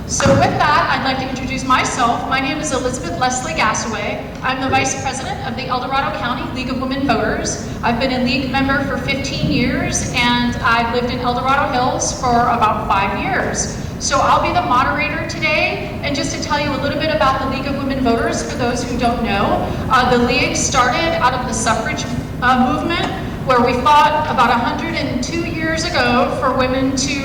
So with that, I'd like to introduce myself. My name is Elizabeth Leslie Gassaway. I'm the Vice President of the El Dorado County League of Women Voters. I've been a League member for 15 years, and I've lived in El Dorado Hills for about 5 years. So I'll be the moderator today, and just to tell you a little bit about the League of Women Voters, for those who don't know, the League started out of the suffrage movement, where we fought about 102 years ago for women to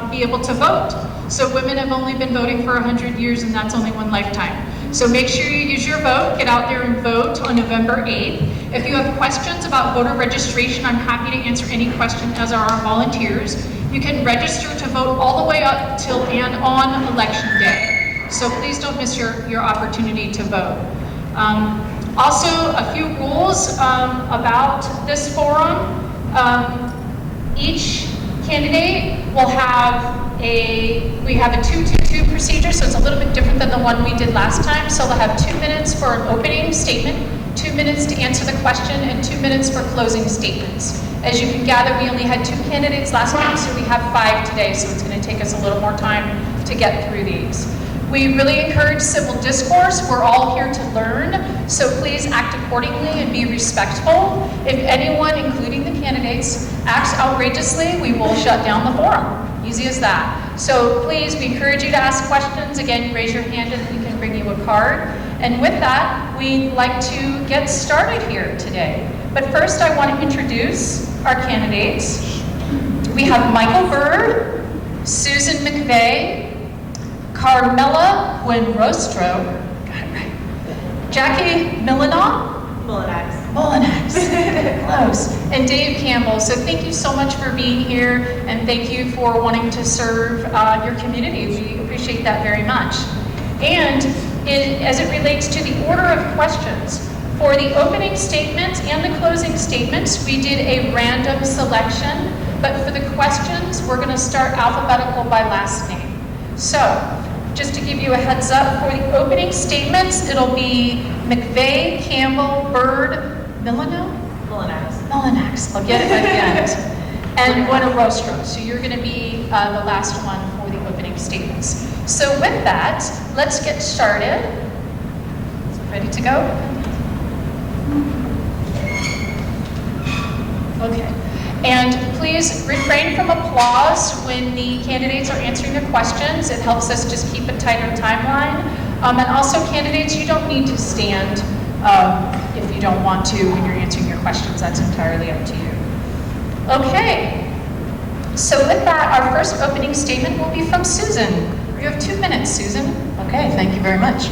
be able to vote. So women have only been voting for 100 years, and that's only one lifetime. So make sure you use your vote. Get out there and vote on November 8th. If you have questions about voter registration, I'm happy to answer any question, as are our volunteers. You can register to vote all the way up till and on election day. So please don't miss your opportunity to vote. Also, a few rules about this forum. Each candidate will have we have a 2-2-2 procedure, so it's a little bit different than the one we did last time. So they'll have 2 minutes for an opening statement, 2 minutes to answer the question, and 2 minutes for closing statements. As you can gather, we only had 2 candidates last time, so we have 5 today, so it's going to take us a little more time to get through these. We really encourage civil discourse. We're all here to learn, so please act accordingly and be respectful. If anyone, including the candidates, acts outrageously, we will shut down the forum. Easy as that. So please, we encourage you to ask questions. Again, raise your hand and we can bring you a card. And with that, we'd like to get started here today. But first, I want to introduce our candidates. We have Michael Bird, Susan McVeigh, Carmela Buenrostro, got it right, Jackie Millinaw, Mullinax, close, and Dave Campbell. So thank you so much for being here, and thank you for wanting to serve your community. We appreciate that very much. And as it relates to the order of questions, for the opening statements and the closing statements, we did a random selection, but for the questions, we're going to start alphabetical by last name. So, just to give you a heads up, for the opening statements, it'll be McVeigh, Campbell, Bird, Mullinax, I'll get it at the end, and Buenrostro. So you're going to be the last one for the opening statements. So with that, let's get started. Ready to go? Okay. And please refrain from applause when the candidates are answering their questions. It helps us just keep a tighter timeline. And also, candidates, you don't need to stand if you don't want to when you're answering your questions. That's entirely up to you. Okay. So with that, our first opening statement will be from Susan. You have 2 minutes, Susan. Okay, thank you very much.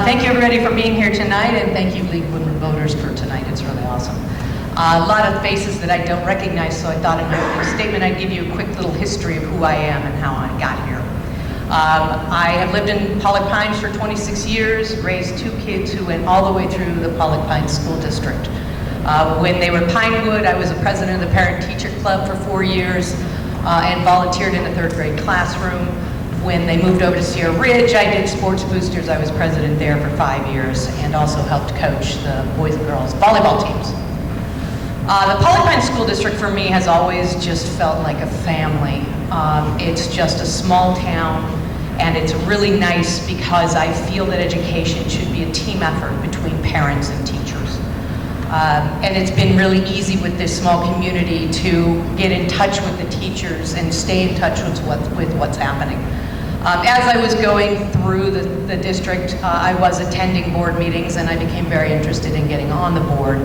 Thank you, everybody, for being here tonight, and thank you, League of Women Voters, for tonight. It's really awesome. A lot of faces that I don't recognize, so I thought in my opening statement I'd give you a quick little history of who I am and how I got here. I have lived in Pollock Pines for 26 years, raised 2 kids who went all the way through the Pollock Pines School District. When they were Pinewood, I was a president of the Parent-Teacher Club for 4 years and volunteered in the 3rd grade classroom. When they moved over to Sierra Ridge, I did Sports Boosters. I was president there for 5 years and also helped coach the boys and girls volleyball teams. The Pollock Pines School District for me has always just felt like a family. It's just a small town, and it's really nice because I feel that education should be a team effort between parents and teachers. And it's been really easy with this small community to get in touch with the teachers and stay in touch with what's happening. As I was going through the district, I was attending board meetings, and I became very interested in getting on the board,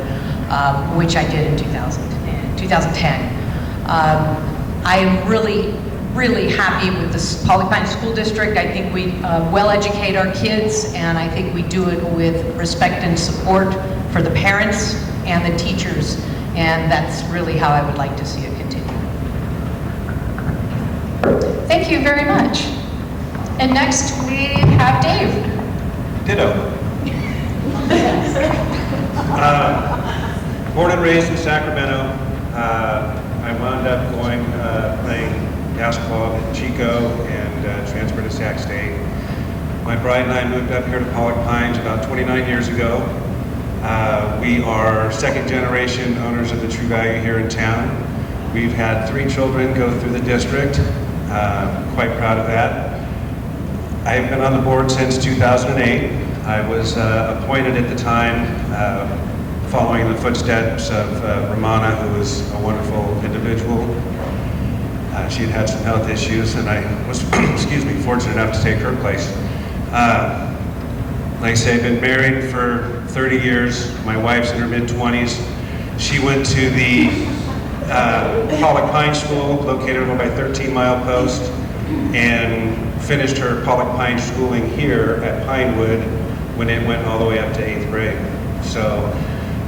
which I did in 2010. I am really happy with the Pollock Pines School District. I think we well educate our kids, and I think we do it with respect and support for the parents and the teachers, and that's really how I would like to see it continue. Thank you very much. And next we have Dave. Ditto. Born and raised in Sacramento. I wound up playing basketball in Chico and transferred to Sac State. My bride and I moved up here to Pollock Pines about 29 years ago. We are 2nd generation owners of the True Value here in town. We've had 3 children go through the district. Quite proud of that. I've been on the board since 2008. I was appointed at the time following the footsteps of Romana, who was a wonderful individual. She had had some health issues, and I was, excuse me, fortunate enough to take her place. Like I say, I've been married for 30 years. My wife's in her mid-20s. She went to the Pollock Pine School, located over by 13 Mile Post, and finished her Pollock Pine schooling here at Pinewood when it went all the way up to 8th grade. So,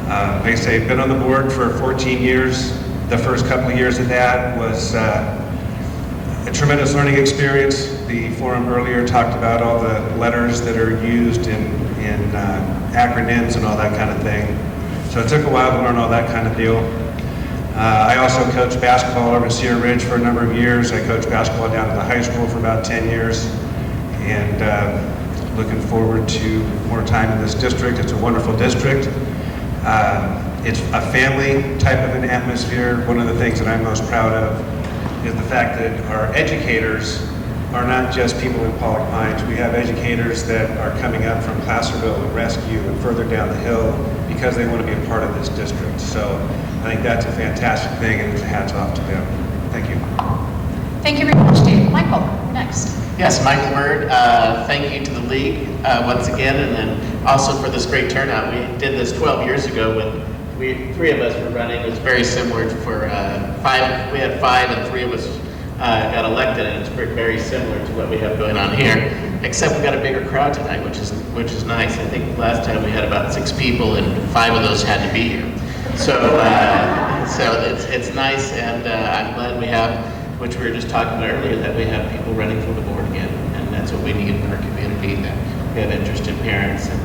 like I say, I've been on the board for 14 years. The first couple of years of that was a tremendous learning experience. The forum earlier talked about all the letters that are used in acronyms and all that kind of thing. So it took a while to learn all that kind of deal. I also coached basketball over at Sierra Ridge for a number of years. I coached basketball down at the high school for about 10 years. And looking forward to more time in this district. It's a wonderful district. It's a family type of an atmosphere. One of the things that I'm most proud of is the fact that our educators are not just people in Pollock Pines. We have educators that are coming up from Placerville and Rescue and further down the hill because they want to be a part of this district. So I think that's a fantastic thing, and it's a hats off to them. Thank you. Thank you very much, Dave. Michael, next. Yes, Michael Bird. Thank you to the league once again, and then also for this great turnout. We did this 12 years ago when three of us were running. It was very similar for five. We had five, and three of us got elected, and it's very similar to what we have going on here. Except we got a bigger crowd tonight, which is nice. I think last time we had about 6 people, and 5 of those had to be here. So it's nice, and I'm glad we have, which we were just talking about earlier, that we have people running for the board again, and that's what we need in our community. That we have interested parents and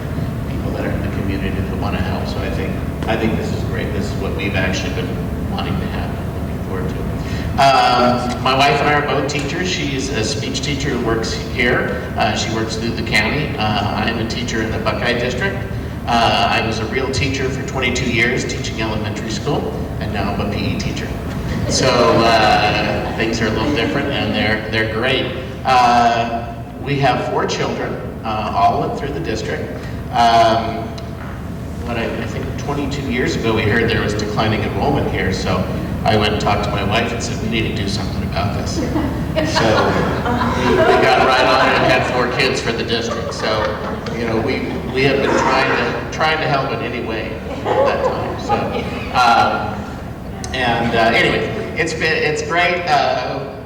people that are in the community that want to help. So I think this is great. This is what we've actually been wanting to have. Looking forward to it. My wife and I are both teachers. She's a speech teacher who works here. She works through the county. I'm a teacher in the Buckeye District. I was a real teacher for 22 years, teaching elementary school, and now I'm a PE teacher. So things are a little different, and they're great. We have 4 children, all went through the district. I think 22 years ago we heard there was declining enrollment here, so I went and talked to my wife and said, we need to do something about this. So we got right on it and had 4 kids for the district. So, you know, we have been trying to help in any way all that time. So, anyway, it's great.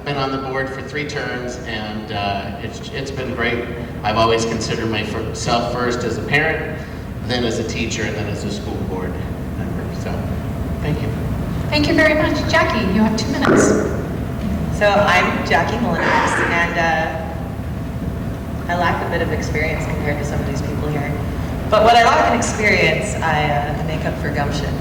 Been on the board for 3 terms, and it's been great. I've always considered myself first as a parent, then as a teacher, and then as a school board member. So, thank you. Thank you very much. Jackie, you have 2 minutes. So I'm Jackie Mullenix, and I lack a bit of experience compared to some of these people here. But what I lack in experience, I make up for gumption.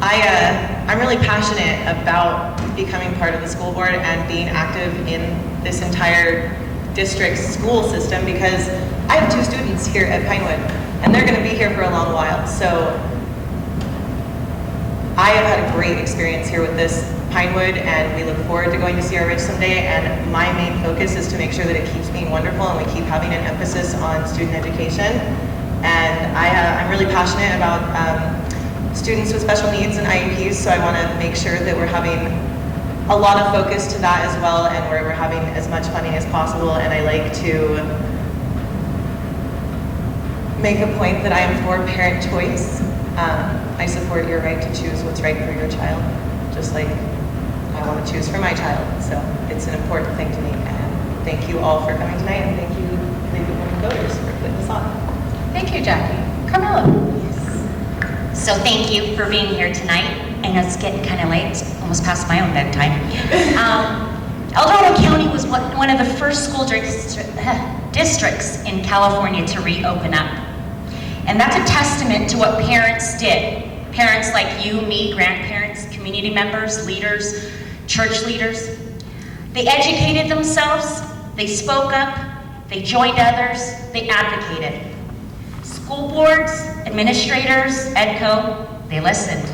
I'm really passionate about becoming part of the school board and being active in this entire district's school system, because I have 2 students here at Pinewood, and they're going to be here for a long while. So I have had a great experience here with this Pinewood, and we look forward to going to Sierra Ridge someday, and my main focus is to make sure that it keeps being wonderful and we keep having an emphasis on student education. And I'm really passionate about students with special needs and IEPs, so I want to make sure that we're having a lot of focus to that as well, and where we're having as much funding as possible. And I like to make a point that I am for parent choice. I support your right to choose what's right for your child, just like I want to choose for my child. So it's an important thing to me. And thank you all for coming tonight, and thank you, League of Women Voters, for putting this on. Thank you, Jackie. Carmela. So thank you for being here tonight. I know it's getting kind of late, it's almost past my own bedtime. El Dorado County was one of the first school districts in California to reopen up. And that's a testament to what parents did. Parents like you, me, grandparents, community members, leaders, church leaders. They educated themselves, they spoke up, they joined others, they advocated. School boards, administrators, EDCO, they listened.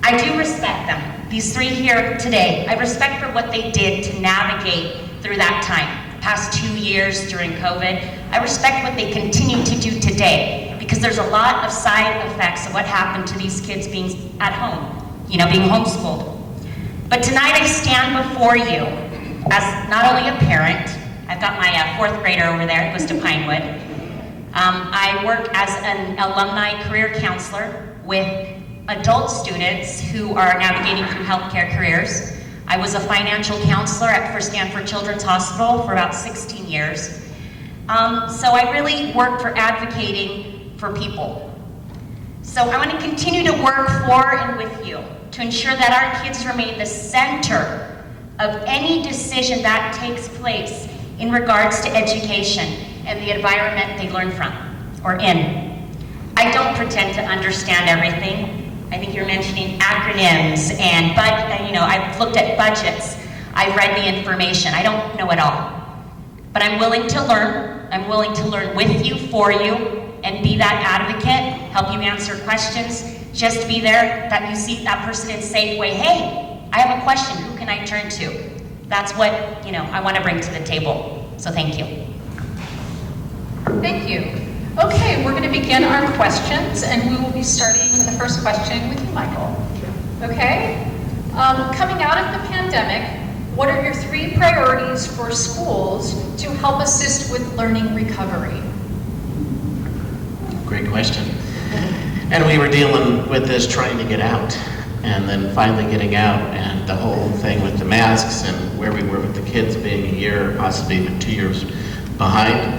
I do respect them. These 3 here today, I respect for what they did to navigate through that time, the past 2 years during COVID. I respect what they continue to do today, because there's a lot of side effects of what happened to these kids being at home, being homeschooled. But tonight I stand before you as not only a parent, I've got my 4th grader over there, goes to Pinewood. I work as an alumni career counselor with adult students who are navigating through healthcare careers. I was a financial counselor for Stanford Children's Hospital for about 16 years. So I really work for advocating for people. So I want to continue to work for and with you to ensure that our kids remain the center of any decision that takes place in regards to education and the environment they learn from or in. I don't pretend to understand everything. I think you're mentioning acronyms I've looked at budgets. I've read the information. I don't know it all. But I'm willing to learn. I'm willing to learn with you, for you, and be that advocate, help you answer questions. Just be there, that you see that person in Safeway, hey, I have a question, who can I turn to? That's what, I want to bring to the table. So thank you. Thank you. Okay, we're going to begin our questions, and we will be starting the first question with you, Michael. Okay? Coming out of the pandemic, what are your 3 priorities for schools to help assist with learning recovery? Great question. And we were dealing with this trying to get out, and then finally getting out, and the whole thing with the masks and where we were with the kids being a year, possibly even 2 years behind.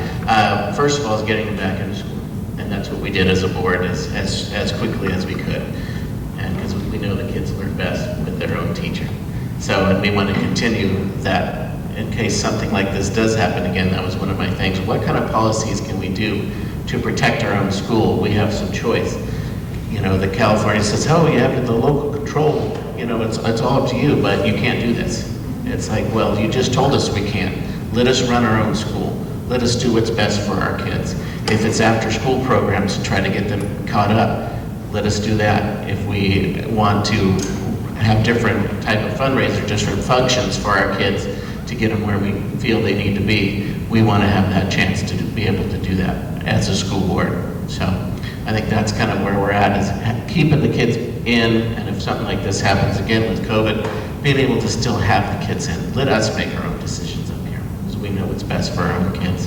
First of all, is getting them back into school, and that's what we did as a board as quickly as we could, and because we know the kids learn best with their own teacher. So, and we want to continue that in case something like this does happen again. That was one of my things. What kind of policies can we do to protect our own school? We have some choice. The California says, oh, you have the local control. It's all up to you, but you can't do this. It's like, well, you just told us we can't. Let us run our own school. Let us do what's best for our kids. If it's after school programs to try to get them caught up, let us do that. If we want to have different type of fundraisers, different functions for our kids to get them where we feel they need to be, we want to have that chance to be able to do that as a school board. So I think that's kind of where we're at, is keeping the kids in, and if something like this happens again with COVID, being able to still have the kids in. Let us make our own decisions up here, because we know what's best for our own kids.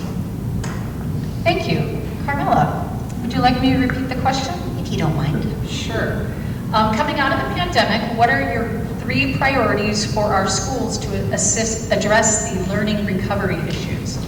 Thank you. Carmela, would you like me to repeat the question? If you don't mind. Sure. Coming out of the pandemic, what are your 3 priorities for our schools to address the learning recovery issues?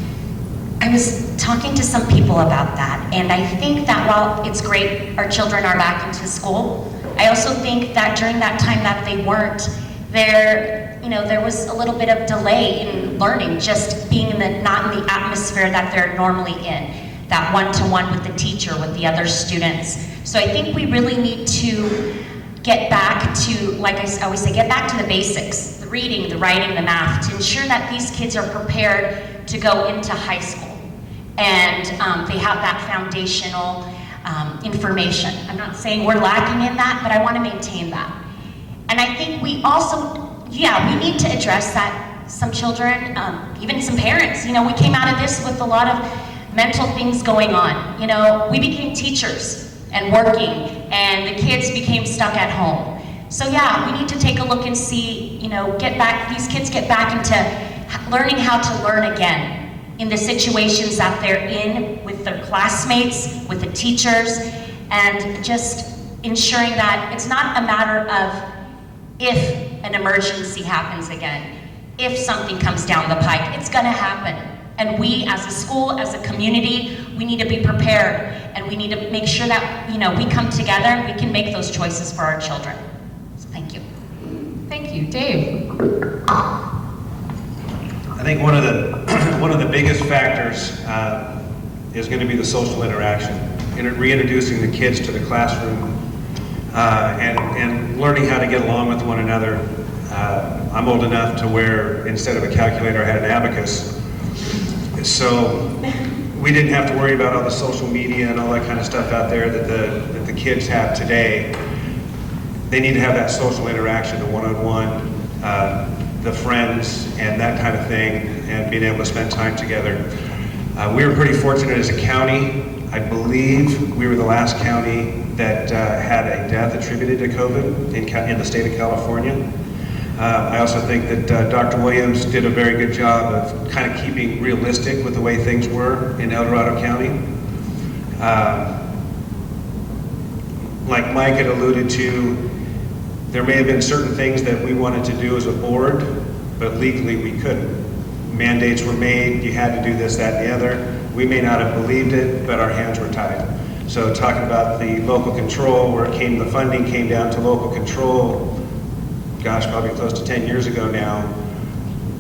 I was talking to some people about that, and I think that while it's great our children are back into school, I also think that during that time that they weren't, there was a little bit of delay in learning, just being not in the atmosphere that they're normally in, that one-to-one with the teacher, with the other students. So I think we really need to get back to, like I always say, get back to the basics, the reading, the writing, the math, to ensure that these kids are prepared to go into high school. And they have that foundational information. I'm not saying we're lacking in that, but I want to maintain that. And I think we also, we need to address that some children, even some parents, we came out of this with a lot of mental things going on. We became teachers and working, and the kids became stuck at home. So we need to take a look and see, these kids get back into learning how to learn again in the situations that they're in with their classmates, with the teachers, and just ensuring that it's not a matter of if an emergency happens again, if something comes down the pike, it's gonna happen. And we as a school, as a community, we need to be prepared, and we need to make sure that we come together and we can make those choices for our children. So thank you. Thank you. Dave? I think one of the biggest factors is going to be the social interaction, reintroducing the kids to the classroom and learning how to get along with one another. I'm old enough to where instead of a calculator I had an abacus, so we didn't have to worry about all the social media and all that kind of stuff out there that the kids have today. They need to have that social interaction, the one-on-one. the friends and that kind of thing, and being able to spend time together. We were pretty fortunate as a county. I believe we were the last county that had a death attributed to COVID in the state of California. I also think that Dr. Williams did a very good job of kind of keeping realistic with the way things were in El Dorado County. Like Mike had alluded to, there may have been certain things that we wanted to do as a board, but legally we couldn't. Mandates were made, you had to do this, that, and the other. We may not have believed it, but our hands were tied. So talking about the local control, where it came, the funding came down to local control, gosh, probably close to 10 years ago now.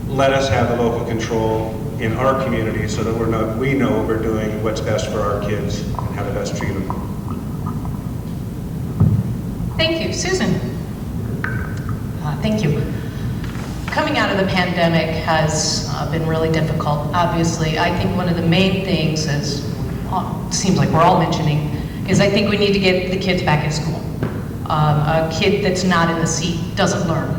Let us have the local control in our community so that we know what we're doing, what's best for our kids, and how to best treat them. Thank you. Susan? Thank you. Coming out of the pandemic has been really difficult. Obviously, I think one of the main things, as seems like we're all mentioning, is I think we need to get the kids back in school. A kid that's not in the seat doesn't learn.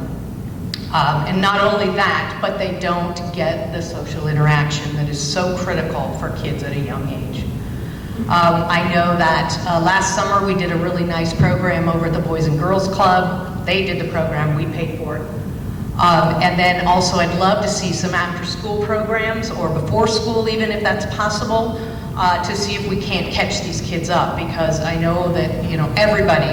And not only that, but they don't get the social interaction that is so critical for kids at a young age. I know that last summer we did a really nice program over at the Boys and Girls Club. They did the program, we paid for it. And then also I'd love to see some after-school programs, or before school even, if that's possible, to see if we can't catch these kids up, because I know that, you know, everybody,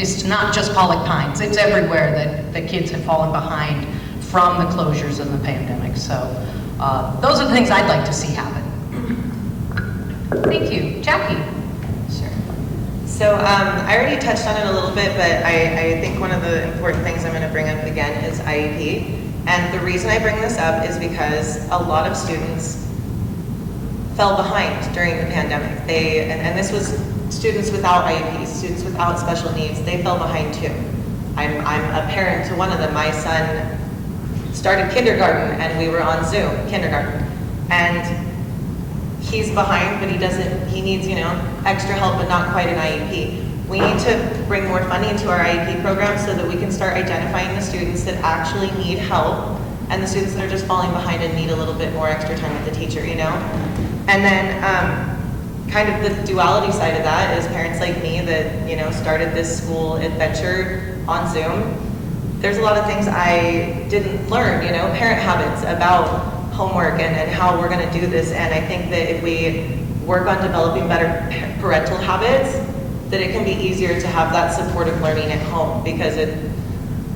it's not just Pollock Pines, it's everywhere that the kids have fallen behind from the closures and the pandemic. So those are the things I'd like to see happen. Thank you. Jackie? Sure. So I already touched on it a little bit, but I think one of the important things I'm going to bring up again is IEP. And the reason I bring this up is because a lot of students fell behind during the pandemic. And this was students without IEPs, students without special needs, they fell behind too. I'm a parent to one of them. My son started kindergarten and we were on Zoom, kindergarten. And he's behind, but he needs, you know, extra help, but not quite an IEP. We need to bring more funding to our IEP program so that we can start identifying the students that actually need help and the students that are just falling behind and need a little bit more extra time with the teacher, you know? And then kind of the duality side of that is parents like me that, you know, started this school adventure on Zoom. There's a lot of things I didn't learn, you know, parent habits about homework and how we're going to do this. And I think that if we work on developing better parental habits, that it can be easier to have that supportive learning at home, because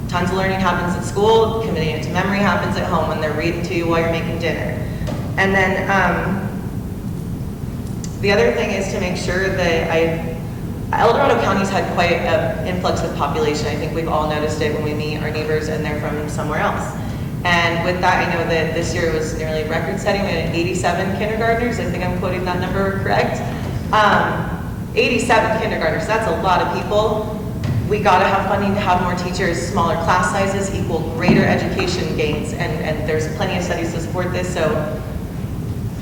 tons of learning happens at school, committing it to memory happens at home when they're reading to you while you're making dinner. And then the other thing is to make sure that El Dorado County's had quite an influx of population. I think we've all noticed it when we meet our neighbors and they're from somewhere else. And with that, I know that this year was nearly record-setting. We had 87 kindergartners. I think I'm quoting that number correct. 87 kindergartners, that's a lot of people. We gotta have funding to have more teachers. Smaller class sizes equal greater education gains, and there's plenty of studies to support this, so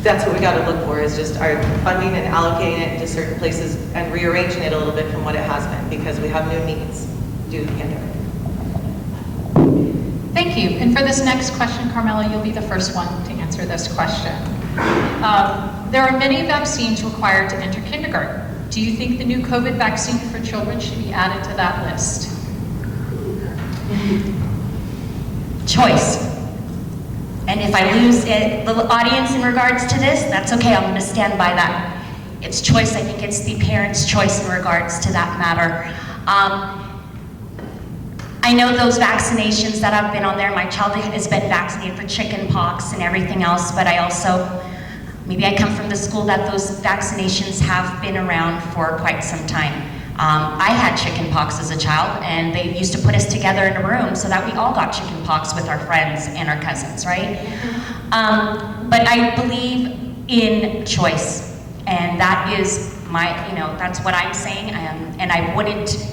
that's what we gotta look for, is just our funding and allocating it to certain places and rearranging it a little bit from what it has been, because we have new needs due to the pandemic. Thank you. And for this next question, Carmela, you'll be the first one to answer this question. There are many vaccines required to enter kindergarten. Do you think the new COVID vaccine for children should be added to that list? Choice. And if I lose the audience in regards to this, that's okay, I'm gonna stand by that. It's choice, I think it's the parents' choice in regards to that matter. I know those vaccinations that have been on there, my child has been vaccinated for chicken pox and everything else, but I also, maybe I come from the school that those vaccinations have been around for quite some time. I had chicken pox as a child, and they used to put us together in a room so that we all got chicken pox with our friends and our cousins, right? But I believe in choice, and that is my, you know, that's what I'm saying, and I wouldn't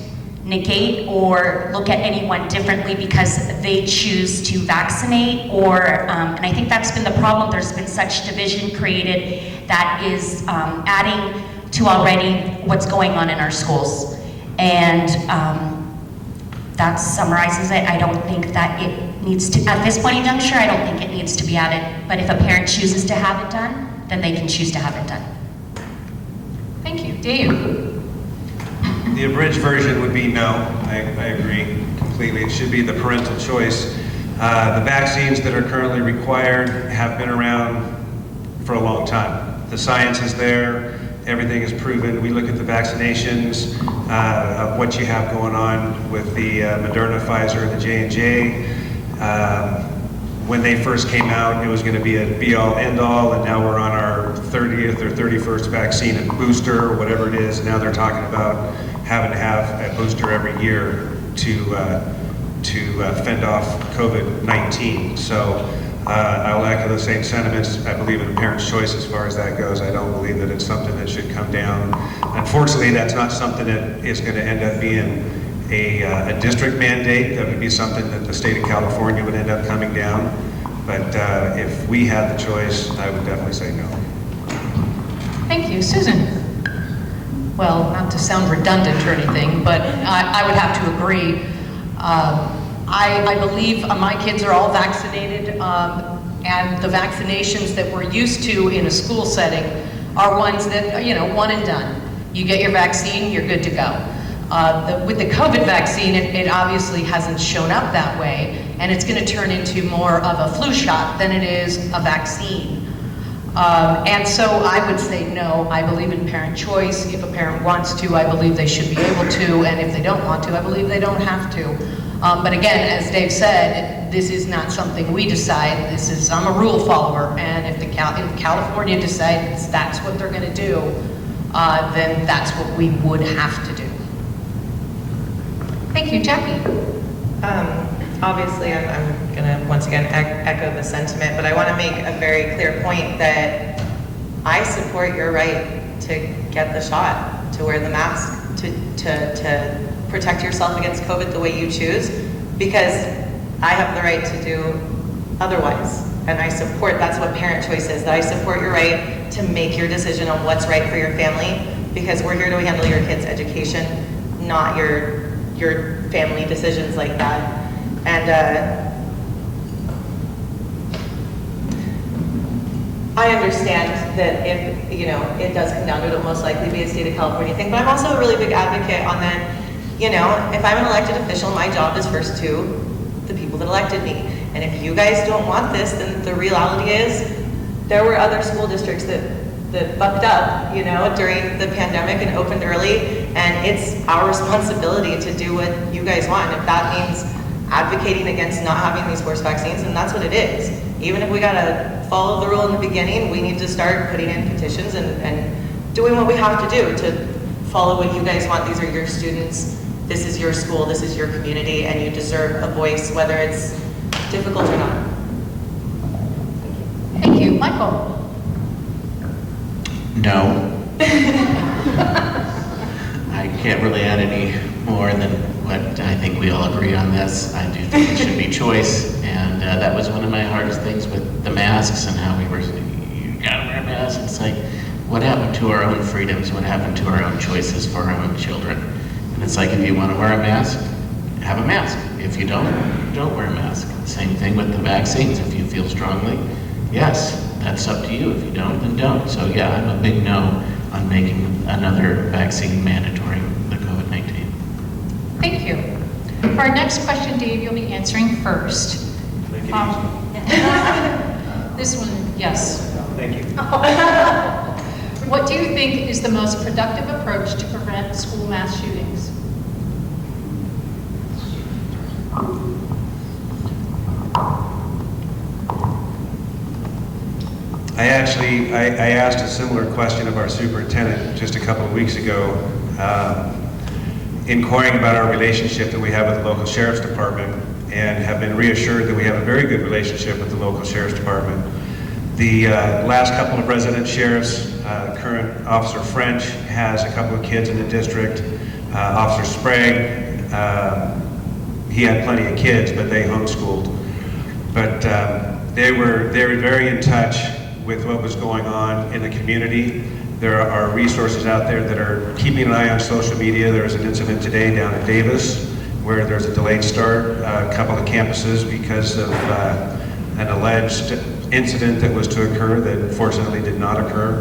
negate or look at anyone differently because they choose to vaccinate, or, and I think that's been the problem. There's been such division created that is adding to already what's going on in our schools. And that summarizes it. I don't think that it needs to, at this point in juncture, I don't think it needs to be added. But if a parent chooses to have it done, then they can choose to have it done. Thank you. Dave? The abridged version would be no. I agree completely. It should be the parental choice. The vaccines that are currently required have been around for a long time. The science is there. Everything is proven. We look at the vaccinations of what you have going on with the Moderna, Pfizer, and the J&J. When they first came out, it was going to be a be-all, end-all, and now we're on our 30th or 31st vaccine and booster, or whatever it is. Now they're talking about having to have a booster every year to fend off COVID-19. So I'll echo the same sentiments. I believe in a parent's choice as far as that goes. I don't believe that it's something that should come down. Unfortunately, that's not something that is going to end up being a district mandate. That would be something that the state of California would end up coming down. But if we had the choice, I would definitely say no. Thank you. Susan? Well, not to sound redundant or anything, but I would have to agree. I believe my kids are all vaccinated, and the vaccinations that we're used to in a school setting are ones that, one and done. You get your vaccine, you're good to go. With the COVID vaccine, it obviously hasn't shown up that way, and it's going to turn into more of a flu shot than it is a vaccine. And so I would say no. I believe in parent choice. If a parent wants to, I believe they should be able to, and if they don't want to, I believe they don't have to. But again, as Dave said, this is not something we decide. I'm a rule follower, and if California decides that's what they're going to do, then that's what we would have to do. Thank you. Jackie? Obviously, I'm going to once again echo the sentiment, but I want to make a very clear point that I support your right to get the shot, to wear the mask, to protect yourself against COVID the way you choose, because I have the right to do otherwise. And I support, that's what parent choice is, that I support your right to make your decision on what's right for your family, because we're here to handle your kids' education, not your family decisions like that. And I understand that if, it does come down to it, it'll most likely be a state of California thing, but I'm also a really big advocate on that, if I'm an elected official, my job is first to the people that elected me. And if you guys don't want this, then the reality is there were other school districts that bucked up, during the pandemic and opened early, and it's our responsibility to do what you guys want. And if that means advocating against not having these forced vaccines, and that's what it is. Even if we gotta follow the rule in the beginning, we need to start putting in petitions and doing what we have to do to follow what you guys want. These are your students, this is your school, this is your community, and you deserve a voice, whether it's difficult or not. Thank you. Michael? No. I can't really add any more than what I think we all agree on this. I do think it should be choice, and that was one of my hardest things with the masks and how we were, you gotta wear a mask. It's like, what happened to our own freedoms? What happened to our own choices for our own children? And it's like, if you want to wear a mask, have a mask. If you don't wear a mask. Same thing with the vaccines. If you feel strongly, yes, that's up to you. If you don't, then don't. So yeah, I'm a big no on making another vaccine mandatory, the COVID-19. Thank you. For our next question, Dave, you'll be answering first. Make it easy. This one, yes. Thank you. What do you think is the most productive approach to prevent school mass shootings? I asked a similar question of our superintendent just a couple of weeks ago, inquiring about our relationship that we have with the local sheriff's department, and have been reassured that we have a very good relationship with the local sheriff's department. The last couple of resident sheriffs, current Officer French has a couple of kids in the district. Officer Sprague, he had plenty of kids, but they homeschooled. But they were very in touch with what was going on in the community. There are resources out there that are keeping an eye on social media. There was an incident today down in Davis where there's a delayed start, a couple of campuses because of an alleged incident that was to occur that fortunately did not occur.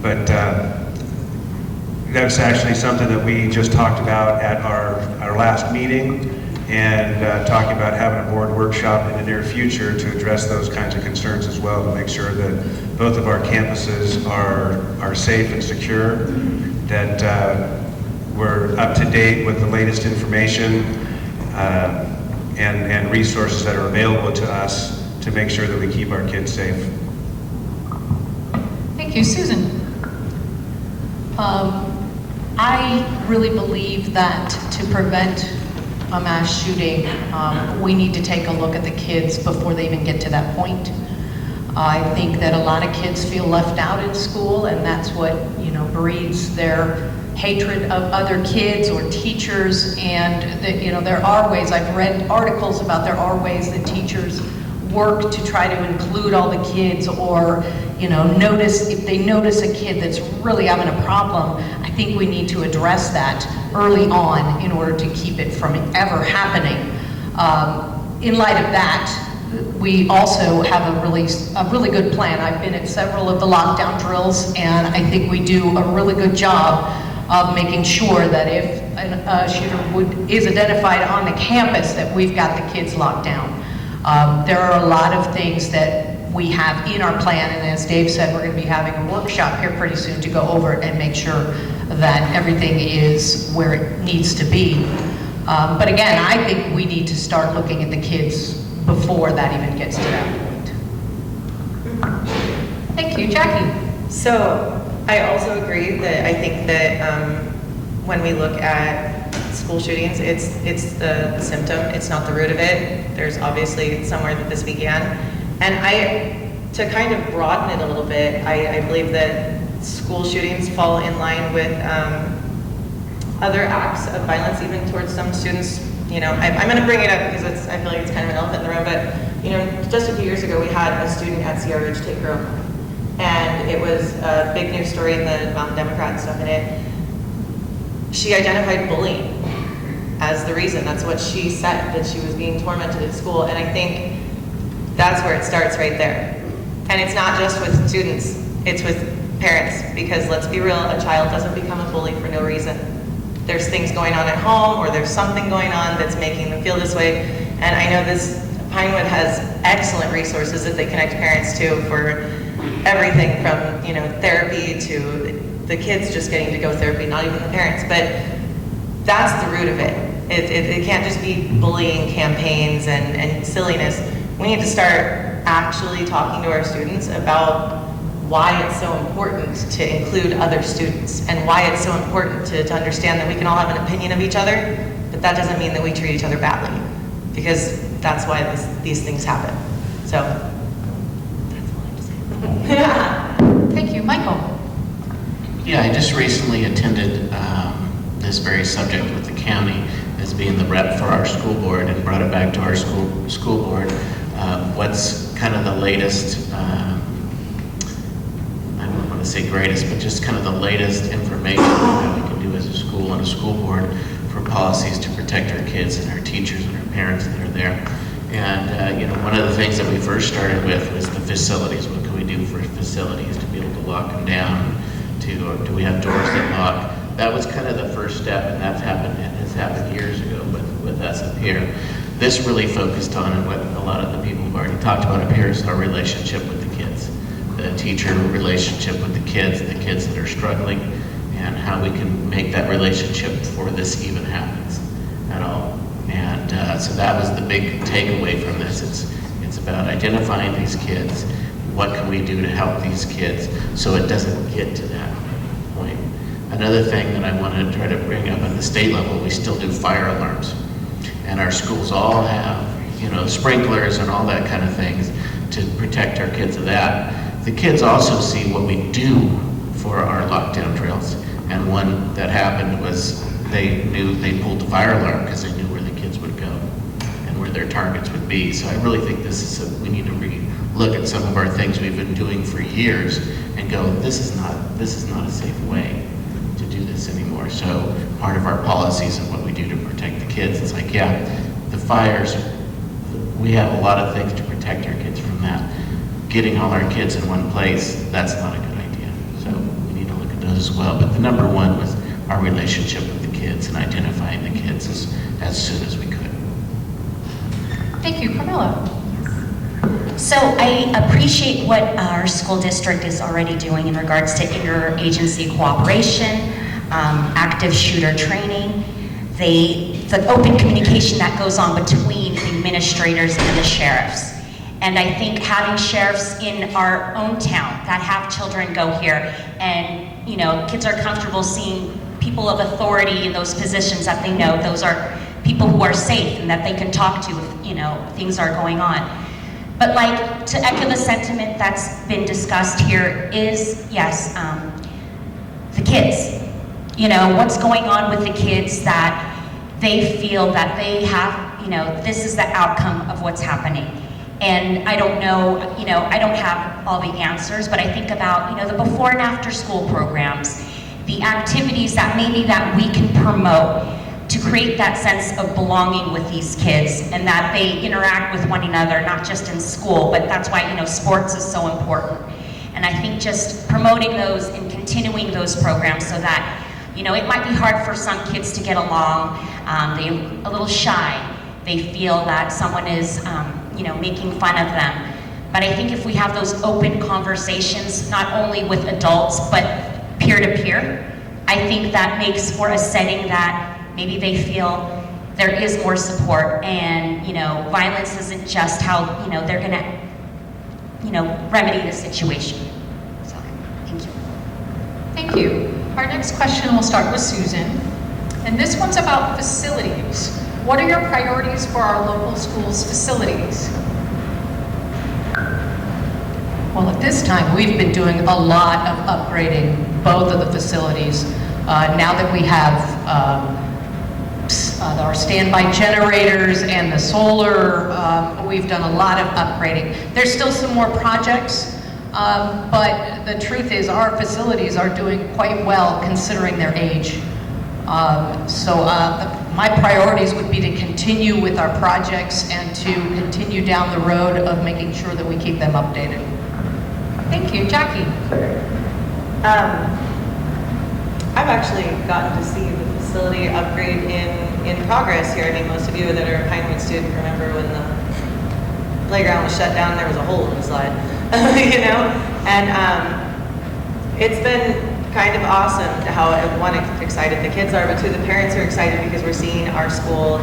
But that's actually something that we just talked about at our last meeting, and talking about having a board workshop in the near future to address those kinds of concerns as well, to make sure that both of our campuses are safe and secure, that we're up to date with the latest information and resources that are available to us to make sure that we keep our kids safe. Thank you. Susan? I really believe that to prevent a mass shooting, we need to take a look at the kids before they even get to that point. I think that a lot of kids feel left out in school, and that's what, breeds their hatred of other kids or teachers. And that, there are ways, I've read articles about there are ways that teachers work to try to include all the kids, or if they notice a kid that's really having a problem, I think we need to address that early on in order to keep it from ever happening. In light of that, we also have a really good plan. I've been at several of the lockdown drills, and I think we do a really good job of making sure that if a shooter is identified on the campus, that we've got the kids locked down. There are a lot of things that we have in our plan, and as Dave said, we're going to be having a workshop here pretty soon to go over it and make sure that everything is where it needs to be. But again, I think we need to start looking at the kids before that even gets to that point. Thank you. Jackie? So I also agree that I think that when we look at school shootings, it's the symptom, it's not the root of it. There's obviously somewhere that this began. And to kind of broaden it a little bit, I believe that school shootings fall in line with other acts of violence, even towards some students. I'm going to bring it up because I feel like it's kind of an elephant in the room, but just a few years ago we had a student at CRH take her own life. And it was a big news story in the Democrat and stuff in it. She identified bullying as the reason. That's what she said, that she was being tormented at school. And I think that's where it starts right there. And it's not just with students, it's with parents. Because let's be real, a child doesn't become a bully for no reason. There's things going on at home, or there's something going on that's making them feel this way. And I know Pinewood has excellent resources that they connect parents to for everything from, therapy to the kids just getting to go therapy, not even the parents. But that's the root of it. It can't just be bullying campaigns and silliness. We need to start actually talking to our students about why it's so important to include other students, and why it's so important to understand that we can all have an opinion of each other, but that doesn't mean that we treat each other badly, because that's why these things happen. So, that's all I have to say. Yeah. Thank you. Michael? Yeah, I just recently attended this very subject with the county as being the rep for our school board, and brought it back to our school board. What's kind of the latest, I don't want to say greatest, but just kind of the latest information that we can do as a school and a school board for policies to protect our kids and our teachers and our parents that are there. And one of the things that we first started with was the facilities. What can we do for facilities to be able to lock them down? Do we have doors that lock? That was kind of the first step, and that's happened. It has happened years ago with us up here. This really focused on, and what a lot of the people have already talked about up here, is our relationship with the kids, the teacher relationship with the kids that are struggling, and how we can make that relationship before this even happens at all. And so that was the big takeaway from this. It's about identifying these kids. What can we do to help these kids so it doesn't get to that point? Another thing that I want to try to bring up at the state level, we still do fire alarms. And our schools all have, sprinklers and all that kind of things to protect our kids of that. The kids also see what we do for our lockdown drills. And one that happened was they pulled the fire alarm because they knew where the kids would go and where their targets would be. So I really think we need to look at some of our things we've been doing for years and go, this is not a safe way to do do this anymore. So part of our policies and what we do to protect the kids, it's like, yeah, the fires, we have a lot of things to protect our kids from that. Getting all our kids in one place, that's not a good idea. So we need to look at those as well. But the number one was our relationship with the kids and identifying the kids as soon as we could. Thank you, Carmela. So I appreciate what our school district is already doing in regards to interagency cooperation, active shooter training, the open communication that goes on between the administrators and the sheriffs. And I think having sheriffs in our own town that have children go here and, you know, kids are comfortable seeing people of authority in those positions that they know those are people who are safe and that they can talk to if, you know, things are going on. But like, to echo the sentiment that's been discussed here is, yes, the kids. You know, what's going on with the kids that they feel that they have, you know, this is the outcome of what's happening. And I don't know, you know, I don't have all the answers, but I think about, you know, the before and after school programs, the activities that maybe that we can promote to create that sense of belonging with these kids and that they interact with one another, not just in school, but that's why, you know, sports is so important. And I think just promoting those and continuing those programs so that, you know, it might be hard for some kids to get along, they're a little shy, they feel that someone is, you know, making fun of them. But I think if we have those open conversations, not only with adults, but peer-to-peer, I think that makes for a setting that maybe they feel there is more support and, you know, violence isn't just how, you know, they're gonna, you know, remedy the situation. So, thank you. Thank you. Our next question will start with Susan. And this one's about facilities. What are your priorities for our local schools' facilities? Well, at this time, we've been doing a lot of upgrading both of the facilities. Now that we have our standby generators and the solar, we've done a lot of upgrading. There's still some more projects, but the truth is our facilities are doing quite well considering their age. My priorities would be to continue with our projects and to continue down the road of making sure that we keep them updated. Thank you. Jackie? I've actually gotten to see the facility upgrade in progress here. I mean, most of you that are a Pinewood student remember when the playground was shut down, there was a hole in the slide, you know? And it's been kind of awesome to how, one, excited the kids are, but two, the parents are excited because we're seeing our school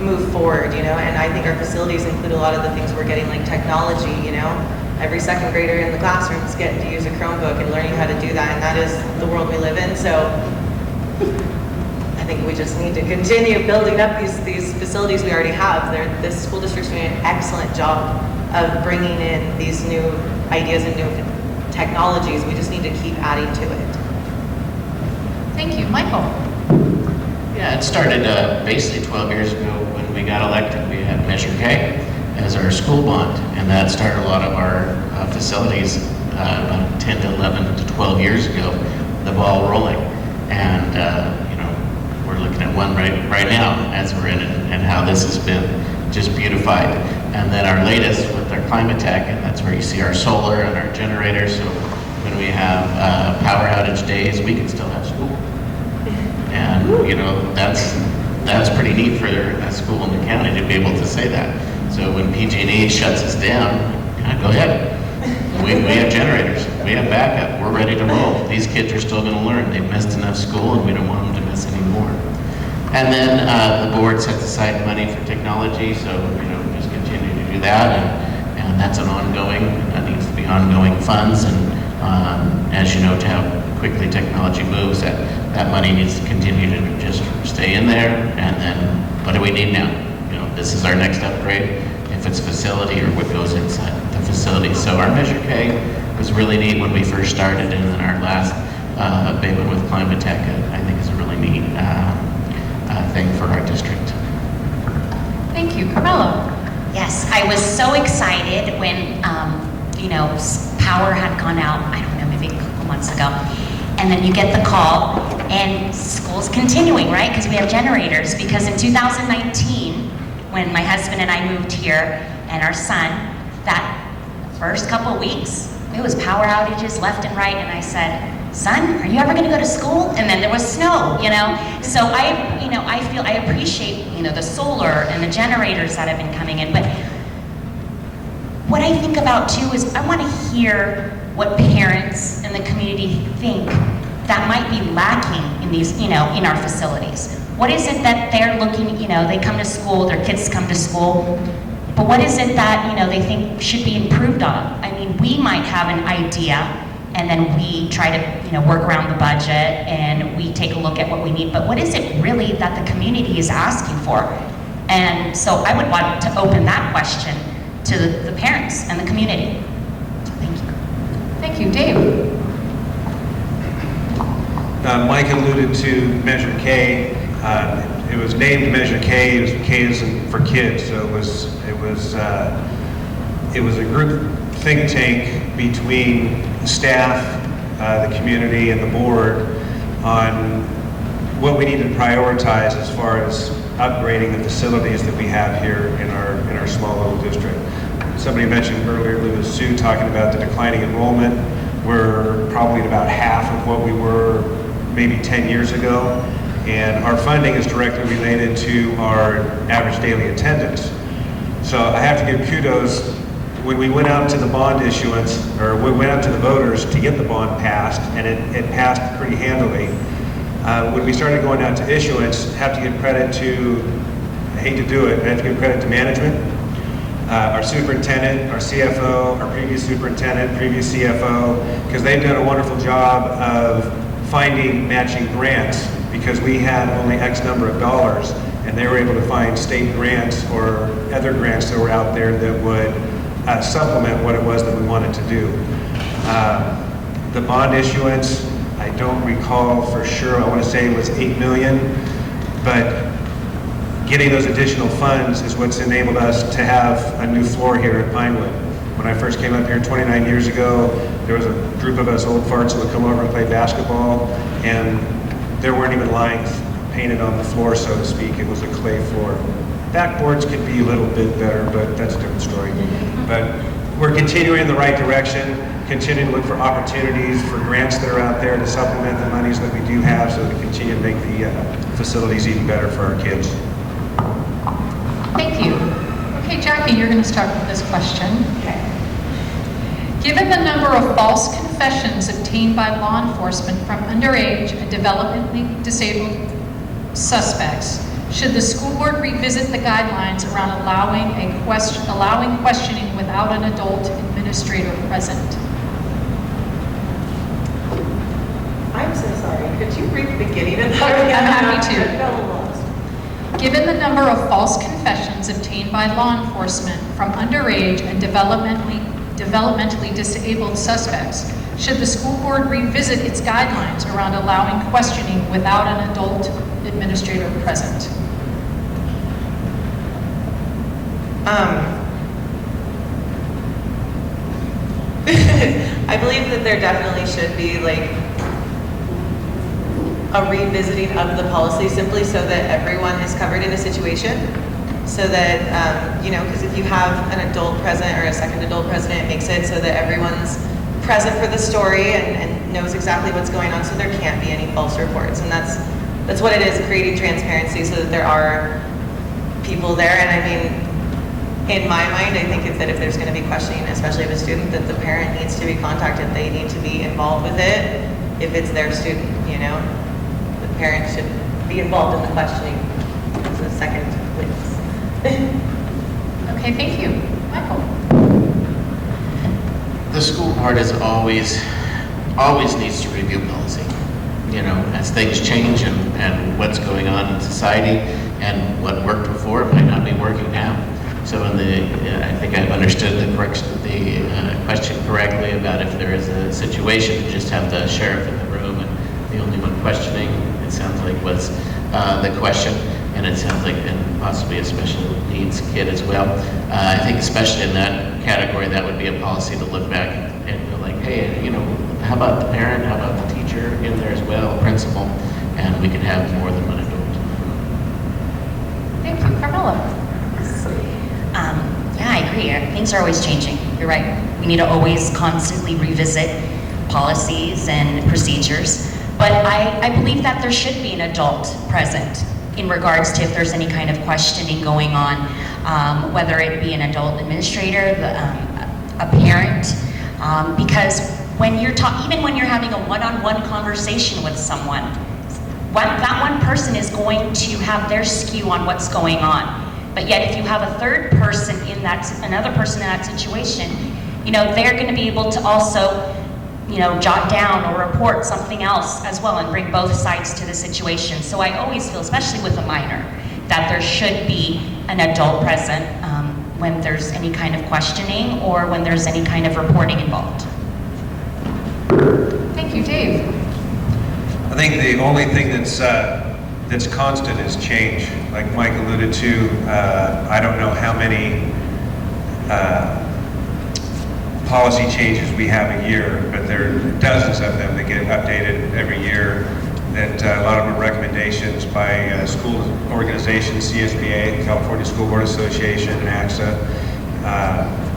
move forward, you know? And I think our facilities include a lot of the things we're getting, like technology, you know? Every second grader in the classroom is getting to use a Chromebook and learning how to do that, and that is the world we live in. So I think we just need to continue building up these facilities we already have. This school district's doing an excellent job of bringing in these new ideas and new technologies. We just need to keep adding to it. Thank you. Michael? Yeah, it started basically 12 years ago when we got elected. We had Measure K as our school bond, and that started a lot of our facilities about 10 to 11 to 12 years ago, the ball rolling. And you know, we're looking at one right now as we're in it, and how this has been just beautified. And then our latest with our climate tech, and that's where you see our solar and our generators. So when we have power outage days, we can still have school. And you know, that's pretty neat for a school in the county to be able to say that. So when PG&E shuts us down, go ahead. We have generators, we have backup, we're ready to roll. These kids are still going to learn. They've missed enough school and we don't want them to miss any more. And then the board sets aside money for technology, so you know, just continue to do that, and that's an ongoing, that needs to be ongoing funds, and as you know, to how quickly technology moves, that money needs to continue to just stay in there. And then what do we need now? This is our next upgrade, if it's facility or what goes inside the facility. So our Measure K was really neat when we first started, and then our last big one with Climate Tech, I think is a really neat thing for our district. Thank you. Carmela? Yes, I was so excited when, you know, power had gone out, I don't know, maybe a couple months ago. and then you get the call, and school's continuing, right? Because we have generators. Because in 2019, when my husband and I moved here, and our son, that first couple weeks, it was power outages left and right, and I said, son, are you ever gonna go to school? And then there was snow, you know? So I appreciate, the solar and the generators that have been coming in, but what I think about too is I wanna hear what parents and the community think that might be lacking in these, in our facilities. What is it that they're looking, they come to school, their kids come to school, but what is it that, they think should be improved on? I mean, we might have an idea, and then we try to, work around the budget, and we take a look at what we need, but what is it really that the community is asking for? And so I would want to open that question to the parents and the community. Thank you. Thank you. Dave? Mike alluded to Measure K. It was named Measure K. It was K is for kids. So it was a group think tank between staff, the community, and the board on what we need to prioritize as far as upgrading the facilities that we have here in our small little district. Somebody mentioned earlier, it was Sue talking about the declining enrollment. We're probably at about half of what we were maybe 10 years ago, and our funding is directly related to our average daily attendance. So I have to give kudos. When we went out to the bond issuance, or we went out to the voters to get the bond passed, and it passed pretty handily. When we started going out to issuance, I have to give credit to, I hate to do it, I have to give credit to management, our superintendent, our CFO, our previous superintendent, previous CFO, because they've done a wonderful job of finding matching grants, because we had only X number of dollars, and they were able to find state grants or other grants that were out there that would supplement what it was that we wanted to do. The bond issuance, I don't recall for sure, I want to say it was 8 million, but getting those additional funds is what's enabled us to have a new floor here at Pinewood. When I first came up here 29 years ago, there was a group of us old farts that would come over and play basketball, and there weren't even lines painted on the floor, so to speak. It was a clay floor. Backboards could be a little bit better, but that's a different story. But we're continuing in the right direction, continuing to look for opportunities for grants that are out there to supplement the monies that we do have, so that we continue to make the facilities even better for our kids. Thank you. Okay, Jackie, you're going to start with this question. Okay. Given the number of false confessions obtained by law enforcement from underage and developmentally disabled suspects, should the school board revisit the guidelines around allowing questioning without an adult administrator present? I'm so sorry. Could you read the beginning of that? I'm happy to. Given the number of false confessions obtained by law enforcement from underage and developmentally disabled suspects, should the school board revisit its guidelines around allowing questioning without an adult administrator present? I believe that there definitely should be like a revisiting of the policy, simply so that everyone is covered in a situation. So that, because if you have an adult present or a second adult present, it makes it so that everyone's present for the story and knows exactly what's going on, so there can't be any false reports. And that's what it is, creating transparency so that there are people there. And I mean, in my mind, I think that if there's going to be questioning, especially of a student, that the parent needs to be contacted. They need to be involved with it if it's their student, The parent should be involved in the questioning as a second witness. Okay, thank you. Michael? The school board is always needs to review policy, as things change and what's going on in society, and what worked before might not be working now. So I think I've understood the question correctly about if there is a situation, just have the sheriff in the room, and the only one questioning, it sounds like, was the question, and it sounds like, and possibly a special needs kid as well. I think especially in that category, that would be a policy to look back and go like, hey, how about the parent, how about the teacher? teacher in there as well, principal, and we can have more than one adult. Thank you, Carmela. Yeah, I agree. Things are always changing. You're right. We need to always constantly revisit policies and procedures. But I believe that there should be an adult present in regards to if there's any kind of questioning going on, whether it be an adult administrator, a parent, because when you're even when you're having a one-on-one conversation with someone, that one person is going to have their skew on what's going on. But yet if you have a third person another person in that situation, they're going to be able to also, jot down or report something else as well and bring both sides to the situation. So I always feel, especially with a minor, that there should be an adult present when there's any kind of questioning or when there's any kind of reporting involved. Thank you, Dave. I think the only thing that's constant is change. Like Mike alluded to, I don't know how many policy changes we have a year, but there are dozens of them that get updated every year. That a lot of them are recommendations by school organizations, CSBA, California School Board Association, and AXA,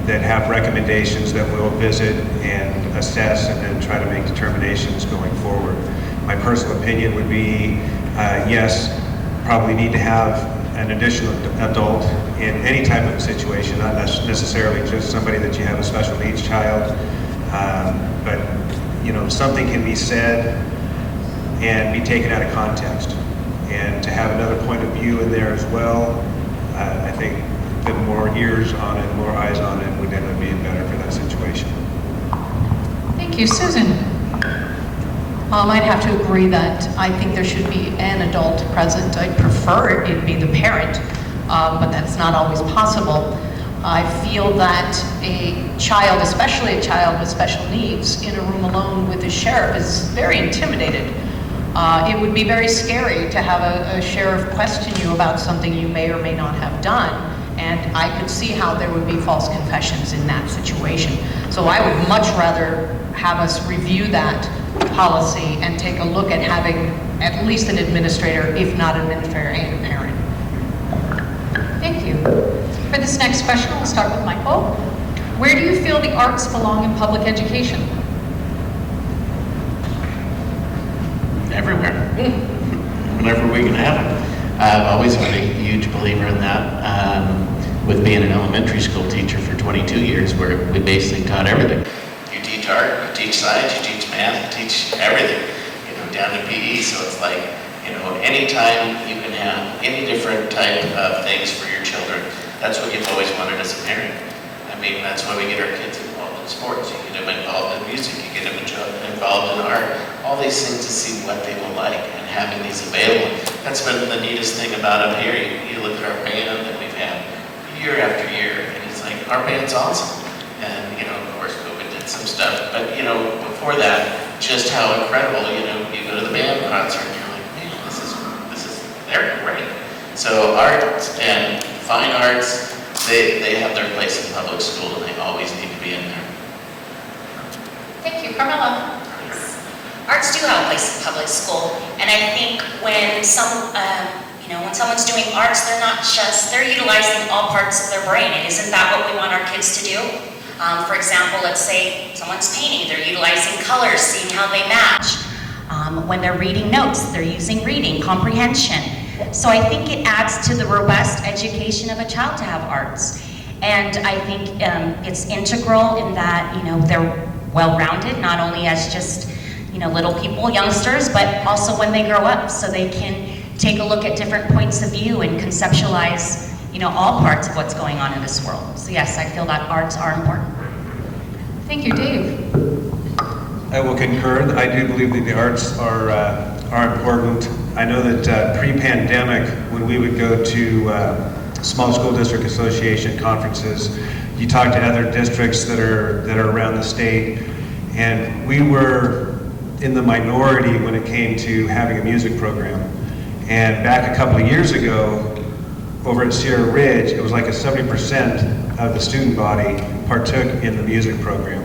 that have recommendations that we'll visit and assess and then try to make determinations going forward. My personal opinion would be, yes, probably need to have an additional adult in any type of situation, not necessarily just somebody that you have a special needs child, but something can be said and be taken out of context. And to have another point of view in there as well, I think that more ears on it, more eyes on it would end up being better for that situation. Thank you, Susan. I'd have to agree that I think there should be an adult present. I'd prefer it be the parent, but that's not always possible. I feel that a child, especially a child with special needs, in a room alone with a sheriff is very intimidated. It would be very scary to have a sheriff question you about something you may or may not have done, and I could see how there would be false confessions in that situation. So I would much rather have us review that policy and take a look at having at least an administrator, if not an administrator, and a parent. Thank you. For this next question, we'll start with Michael. Where do you feel the arts belong in public education? Everywhere. Whenever we can have it. I've always been a huge believer in that. With being an elementary school teacher for 22 years, where we basically taught everything. You teach art, you teach science, you teach math, you teach everything, down to PE. So it's like, anytime you can have any different type of things for your children, that's what you've always wanted as a parent. I mean, that's why we get our kids involved in sports. You get them involved in music, you get them involved in art, all these things to see what they will like and having these available. That's been the neatest thing about up here. You look at our band that we've had year after year, and it's like, our band's awesome. And, of course, COVID did some stuff, but, before that, just how incredible, you go to the band concert and you're like, man, they're great. So art and fine arts, they have their place in public school, and they always need to be in there. Thank you, Carmela. Arts do have a place in public school, and I think when when someone's doing arts, they're utilizing all parts of their brain, and isn't that what we want our kids to do? For example, let's say someone's painting, they're utilizing colors, seeing how they match. When they're reading notes, they're using reading, comprehension. So I think it adds to the robust education of a child to have arts. And I think it's integral in that, they're well-rounded, not only as just, little people, youngsters, but also when they grow up, so they can take a look at different points of view and conceptualize, all parts of what's going on in this world. So yes, I feel that arts are important. Thank you, Dave. I will concur. I do believe that the arts are important. I know that pre-pandemic, when we would go to small school district association conferences, you talk to other districts that are around the state, and we were in the minority when it came to having a music program. And back a couple of years ago, over at Sierra Ridge, it was like 70% of the student body partook in the music program.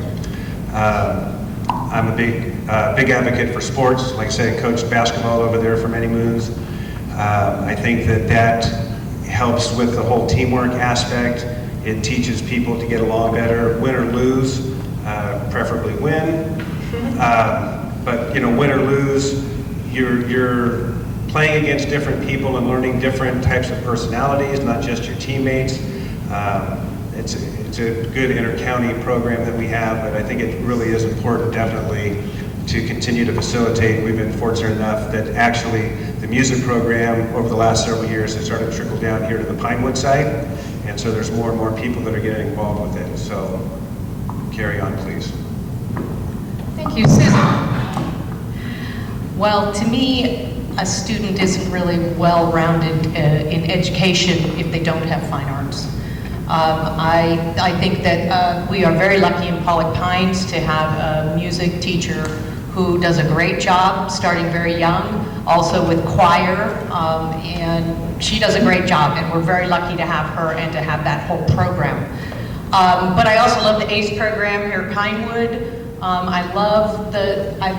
I'm a big advocate for sports. Like I said, I coached basketball over there for many moons. I think that helps with the whole teamwork aspect. It teaches people to get along better, win or lose, preferably win. But win or lose, you're playing against different people and learning different types of personalities, not just your teammates. It's a good inter-county program that we have, but I think it really is important, definitely, to continue to facilitate. We've been fortunate enough that actually the music program over the last several years has started to trickle down here to the Pinewood site, and so there's more and more people that are getting involved with it. So carry on, please. Thank you. Susan? Well, to me, a student isn't really well-rounded in education if they don't have fine arts. I think that we are very lucky in Pollock Pines to have a music teacher who does a great job starting very young, also with choir, and she does a great job, and we're very lucky to have her and to have that whole program. But I also love the ACE program here at Pinewood. I love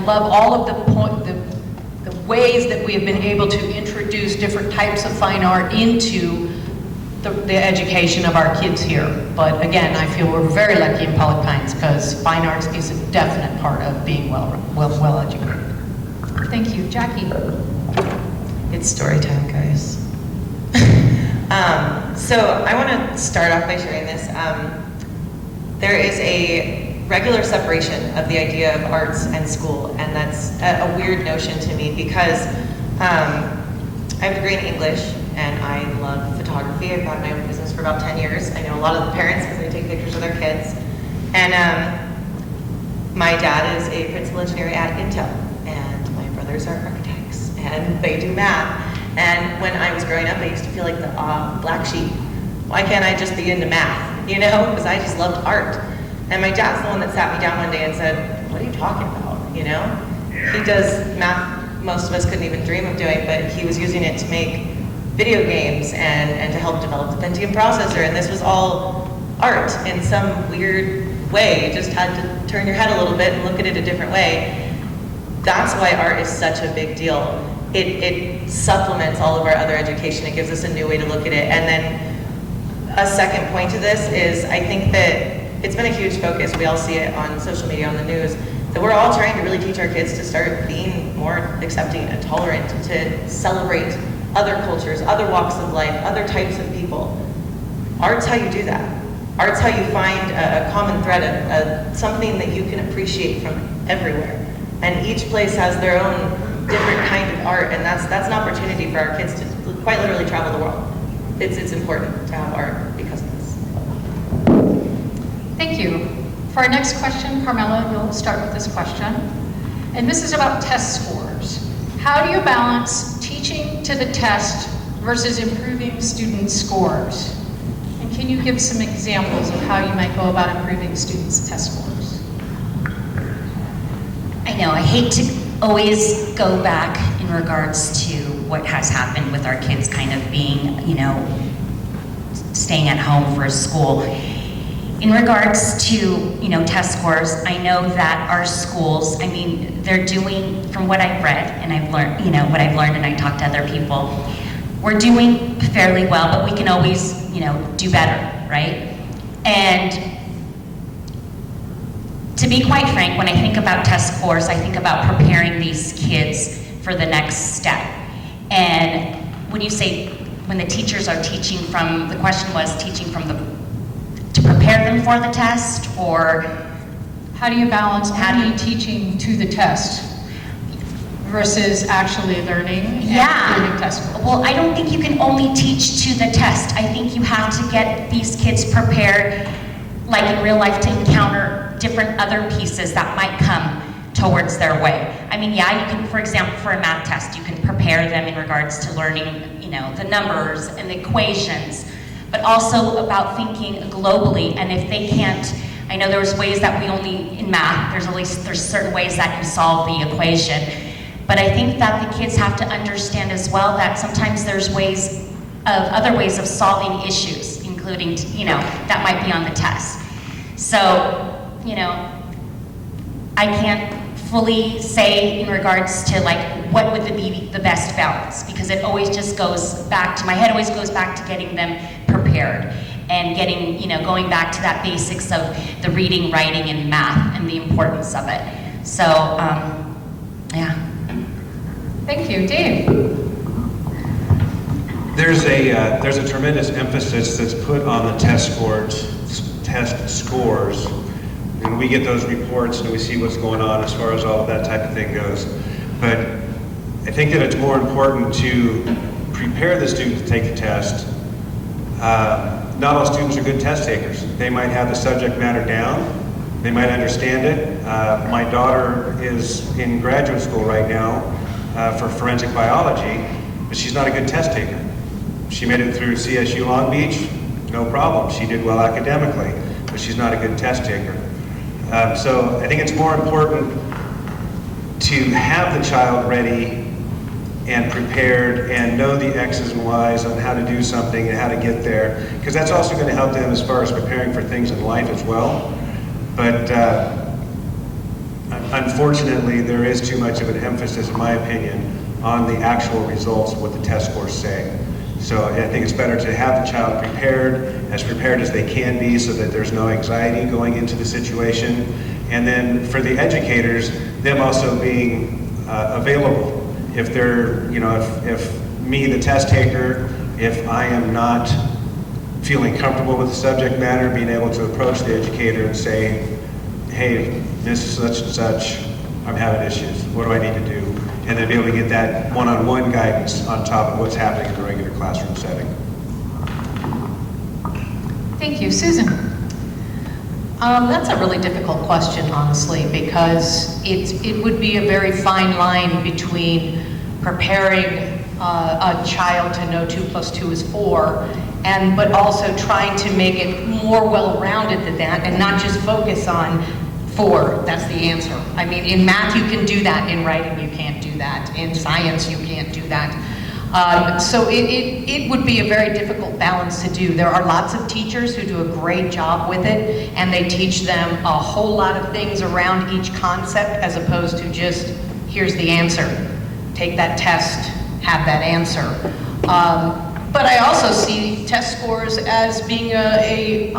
all of the ways that we have been able to introduce different types of fine art into the education of our kids here. But again, I feel we're very lucky in Pollock Pines because fine arts is a definite part of being well educated. Thank you. Jackie? It's story time, guys. So I want to start off by sharing this. There is a regular separation of the idea of arts and school, and that's a weird notion to me because I have a degree in English and I love photography. I've had my own business for about 10 years. I know a lot of the parents because they take pictures of their kids. And my dad is a principal engineer at Intel, and my brothers are architects, and they do math. And when I was growing up, I used to feel like the black sheep. Why can't I just be into math? Because I just loved art. And my dad's the one that sat me down one day and said, "What are you talking about?" He does math most of us couldn't even dream of doing, but he was using it to make video games and to help develop the Pentium processor. And this was all art in some weird way. You just had to turn your head a little bit and look at it a different way. That's why art is such a big deal. It supplements all of our other education. It gives us a new way to look at it. And then a second point to this is I think that it's been a huge focus. We all see it on social media, on the news, that we're all trying to really teach our kids to start being more accepting and tolerant, to celebrate other cultures, other walks of life, other types of people. Art's how you do that. Art's how you find a common thread, something that you can appreciate from everywhere. And each place has their own different kind of art, and that's an opportunity for our kids to quite literally travel the world. It's important to have art because of this. Thank you. For our next question, Carmela, you'll start with this question. And this is about test scores. How do you balance teaching to the test versus improving student scores? And can you give some examples of how you might go about improving students' test scores? I know, I hate to always go back in regards to what has happened with our kids kind of being, staying at home for school. In regards to, test scores, I know that our schools, they're doing, from what I've read and I've learned, what I've learned and I talked to other people, we're doing fairly well, but we can always, do better, right? And to be quite frank, when I think about test scores, I think about preparing these kids for the next step. And when you say, when the teachers are teaching from, the question was teaching from to prepare them for the test, or how do you balance only teaching to the test versus actually learning and doing test scores? Well, I don't think you can only teach to the test. I think you have to get these kids prepared, like in real life, to encounter different other pieces that might come towards their way. You can, for example, for a math test, you can prepare them in regards to learning, the numbers and the equations, but also about thinking globally. And if they can't, I know there's ways that we only, in math, there's certain ways that you solve the equation. But I think that the kids have to understand as well that sometimes there's other ways of solving issues, including, that might be on the test. So, I can't fully say in regards to like what would be the best balance, because it always just goes back to, my head always goes back to getting them prepared and getting, going back to that basics of the reading, writing, and math and the importance of it. So, yeah. Thank you. Dave? There's a tremendous emphasis that's put on the test scores, and we get those reports and we see what's going on as far as all of that type of thing goes. But I think that it's more important to prepare the student to take the test. Not all students are good test takers. They might have the subject matter down. They might understand it. My daughter is in graduate school right now for forensic biology, but she's not a good test taker. She made it through CSU Long Beach, no problem. She did well academically, but she's not a good test taker. So I think it's more important to have the child ready and prepared and know the X's and Y's on how to do something and how to get there, because that's also going to help them as far as preparing for things in life as well. But unfortunately, there is too much of an emphasis, in my opinion, on the actual results of what the test scores say. So I think it's better to have the child prepared as they can be, so that there's no anxiety going into the situation. And then for the educators, them also being available. If they're, if me, the test taker, if I am not feeling comfortable with the subject matter, being able to approach the educator and say, hey, this is such and such, I'm having issues, what do I need to do? And then be able to get that one-on-one guidance on top of what's happening in the regular classroom setting. Thank you. Susan? That's a really difficult question, honestly, because it would be a very fine line between preparing a child to know 2 + 2 is 4, but also trying to make it more well-rounded than that, and not just focus on 4, that's the answer. I mean, in math you can do that, in writing you can't do that, in science you can't do that. So it would be a very difficult balance to do. There are lots of teachers who do a great job with it, and they teach them a whole lot of things around each concept, as opposed to just, here's the answer. Take that test, have that answer. But I also see test scores as being a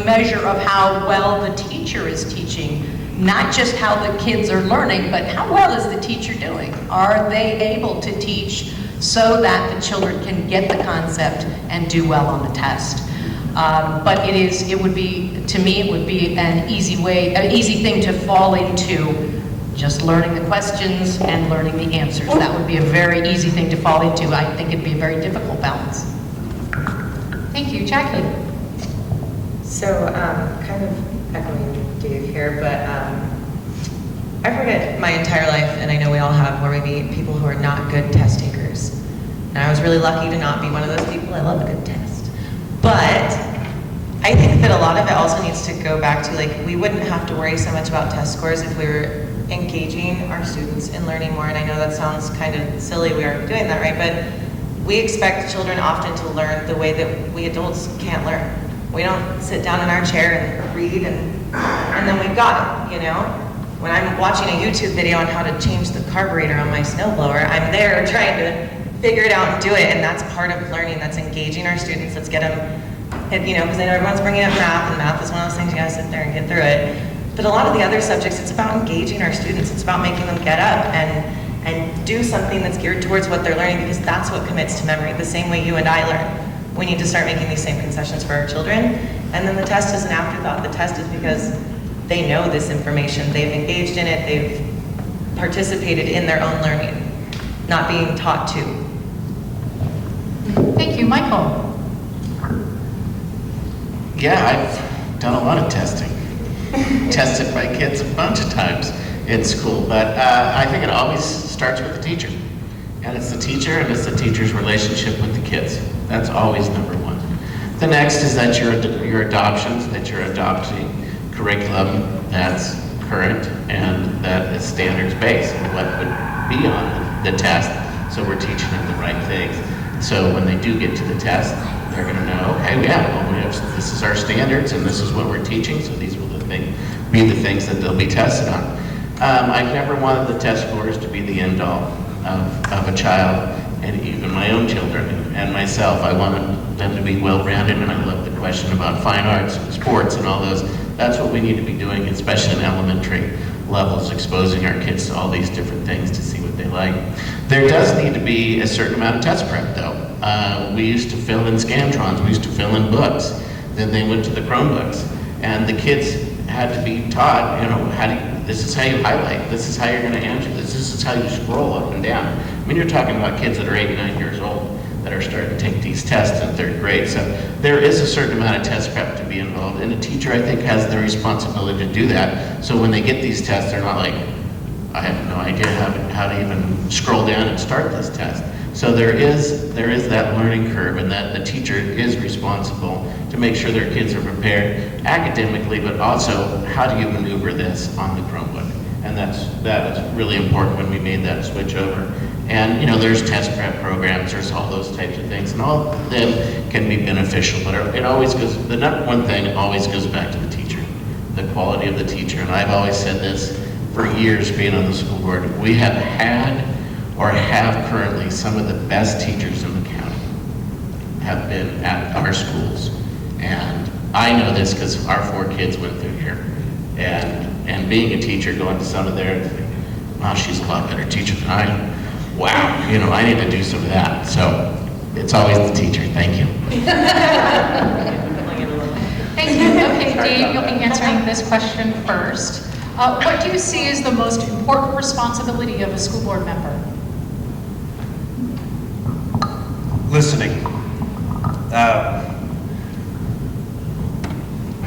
measure of how well the teacher is teaching, not just how the kids are learning, but how well is the teacher doing? Are they able to teach so that the children can get the concept and do well on the test? But it would be, to me, it would be an easy thing to fall into, just learning the questions and learning the answers. That would be a very easy thing to fall into. I think it'd be a very difficult balance. Thank you. Jackie? So, kind of echoing Dave here, but I've heard it my entire life, and I know we all have, where we meet people who are not good test takers. And I was really lucky to not be one of those people. I love a good test. But I think that a lot of it also needs to go back to, like, we wouldn't have to worry so much about test scores if we were engaging our students in learning more. And I know that sounds kind of silly, we aren't doing that, right? But we expect children often to learn the way that we adults can't learn. We don't sit down in our chair and read and then we've got it, When I'm watching a YouTube video on how to change the carburetor on my snowblower, I'm there trying to figure it out and do it, and that's part of learning. That's engaging our students. Let's get them, because I know everyone's bringing up math, and math is one of those things you gotta sit there and get through it. But a lot of the other subjects, it's about engaging our students. It's about making them get up and do something that's geared towards what they're learning, because that's what commits to memory, the same way you and I learn. We need to start making these same concessions for our children. And then the test is an afterthought. The test is because they know this information. They've engaged in it. They've participated in their own learning, not being taught to. Thank you. Michael? Yeah, I've done a lot of testing. Tested my kids a bunch of times in school, but I think it always starts with the teacher. And it's the teacher, and it's the teacher's relationship with the kids. That's always number one. The next is that your adoptions, that you're adopting curriculum that's current and that is standards-based, and what would be on the test, so we're teaching them the right things. So when they do get to the test, They're going to know, okay, yeah, well, this is our standards and this is what we're teaching, so these will be the things that they'll be tested on. I've never wanted the test scores to be the end all of a child, and even my own children and myself. I want them to be well-rounded, and I love the question about fine arts and sports and all those. That's what we need to be doing, especially in elementary levels, exposing our kids to all these different things to see what they like. There does need to be a certain amount of test prep, though. We used to fill in Scantrons, we used to fill in books. Then they went to the Chromebooks, and the kids had to be taught, this is how you highlight, this is how you're going to answer this is how you scroll up and down. I mean, you're talking about kids that are 8 and 9 years old that are starting to take these tests in 3rd grade. So there is a certain amount of test prep to be involved, and a teacher, I think, has the responsibility to do that. So when they get these tests, they're not like, I have no idea how to even scroll down and start this test. So there is that learning curve, and that the teacher is responsible to make sure their kids are prepared academically, but also how do you maneuver this on the Chromebook? And that was really important when we made that switch over. And there's test prep programs, there's all those types of things, and all of them can be beneficial, but the number one thing always goes back to the teacher, the quality of the teacher. And I've always said this for years being on the school board, we have had or have currently some of the best teachers in the county have been at our schools. And I know this because our 4 kids went through here. And being a teacher, going to some of there and think, wow, she's a lot better teacher than I am. Wow, I need to do some of that. So it's always the teacher. Thank you. Thank you. Okay, Dave, you'll be answering this question first. What do you see as the most important responsibility of a school board member? Listening.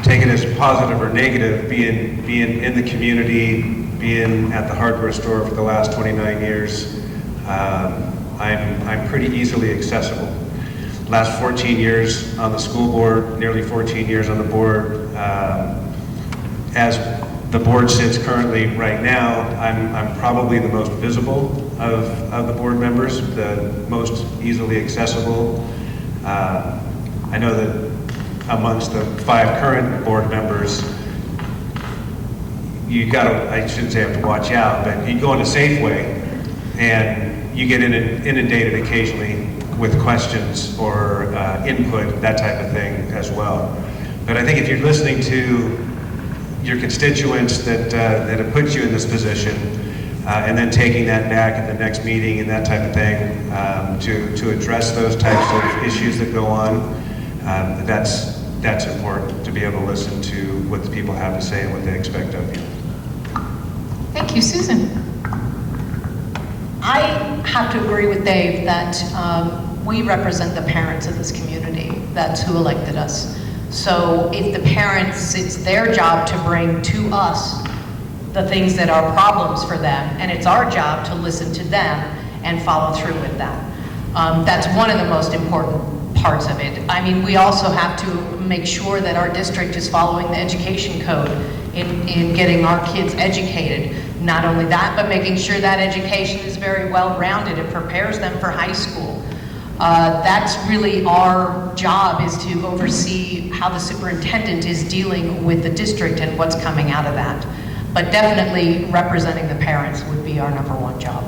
Take it as positive or negative, being in the community, being at the hardware store for the last 29 years, I'm pretty easily accessible. Last 14 years on the school board, nearly 14 years on the board. As the board sits currently right now, I'm probably the most visible of the board members, the most easily accessible. I know that amongst the 5 current board members, I shouldn't say have to watch out, but you go into Safeway and you get inundated occasionally with questions or input, that type of thing as well. But I think if you're listening to your constituents that have put you in this position, and then taking that back at the next meeting and that type of thing, to address those types of issues that go on, that's important, to be able to listen to what the people have to say and what they expect of you. Thank you, Susan. I have to agree with Dave that we represent the parents of this community. That's who elected us. So if the parents, it's their job to bring to us the things that are problems for them, and it's our job to listen to them and follow through with that. That's one of the most important parts of it. I mean, we also have to make sure that our district is following the education code in getting our kids educated. Not only that, but making sure that education is very well-rounded. It prepares them for high school. That's really our job, is to oversee how the superintendent is dealing with the district and what's coming out of that. But definitely representing the parents would be our #1 job.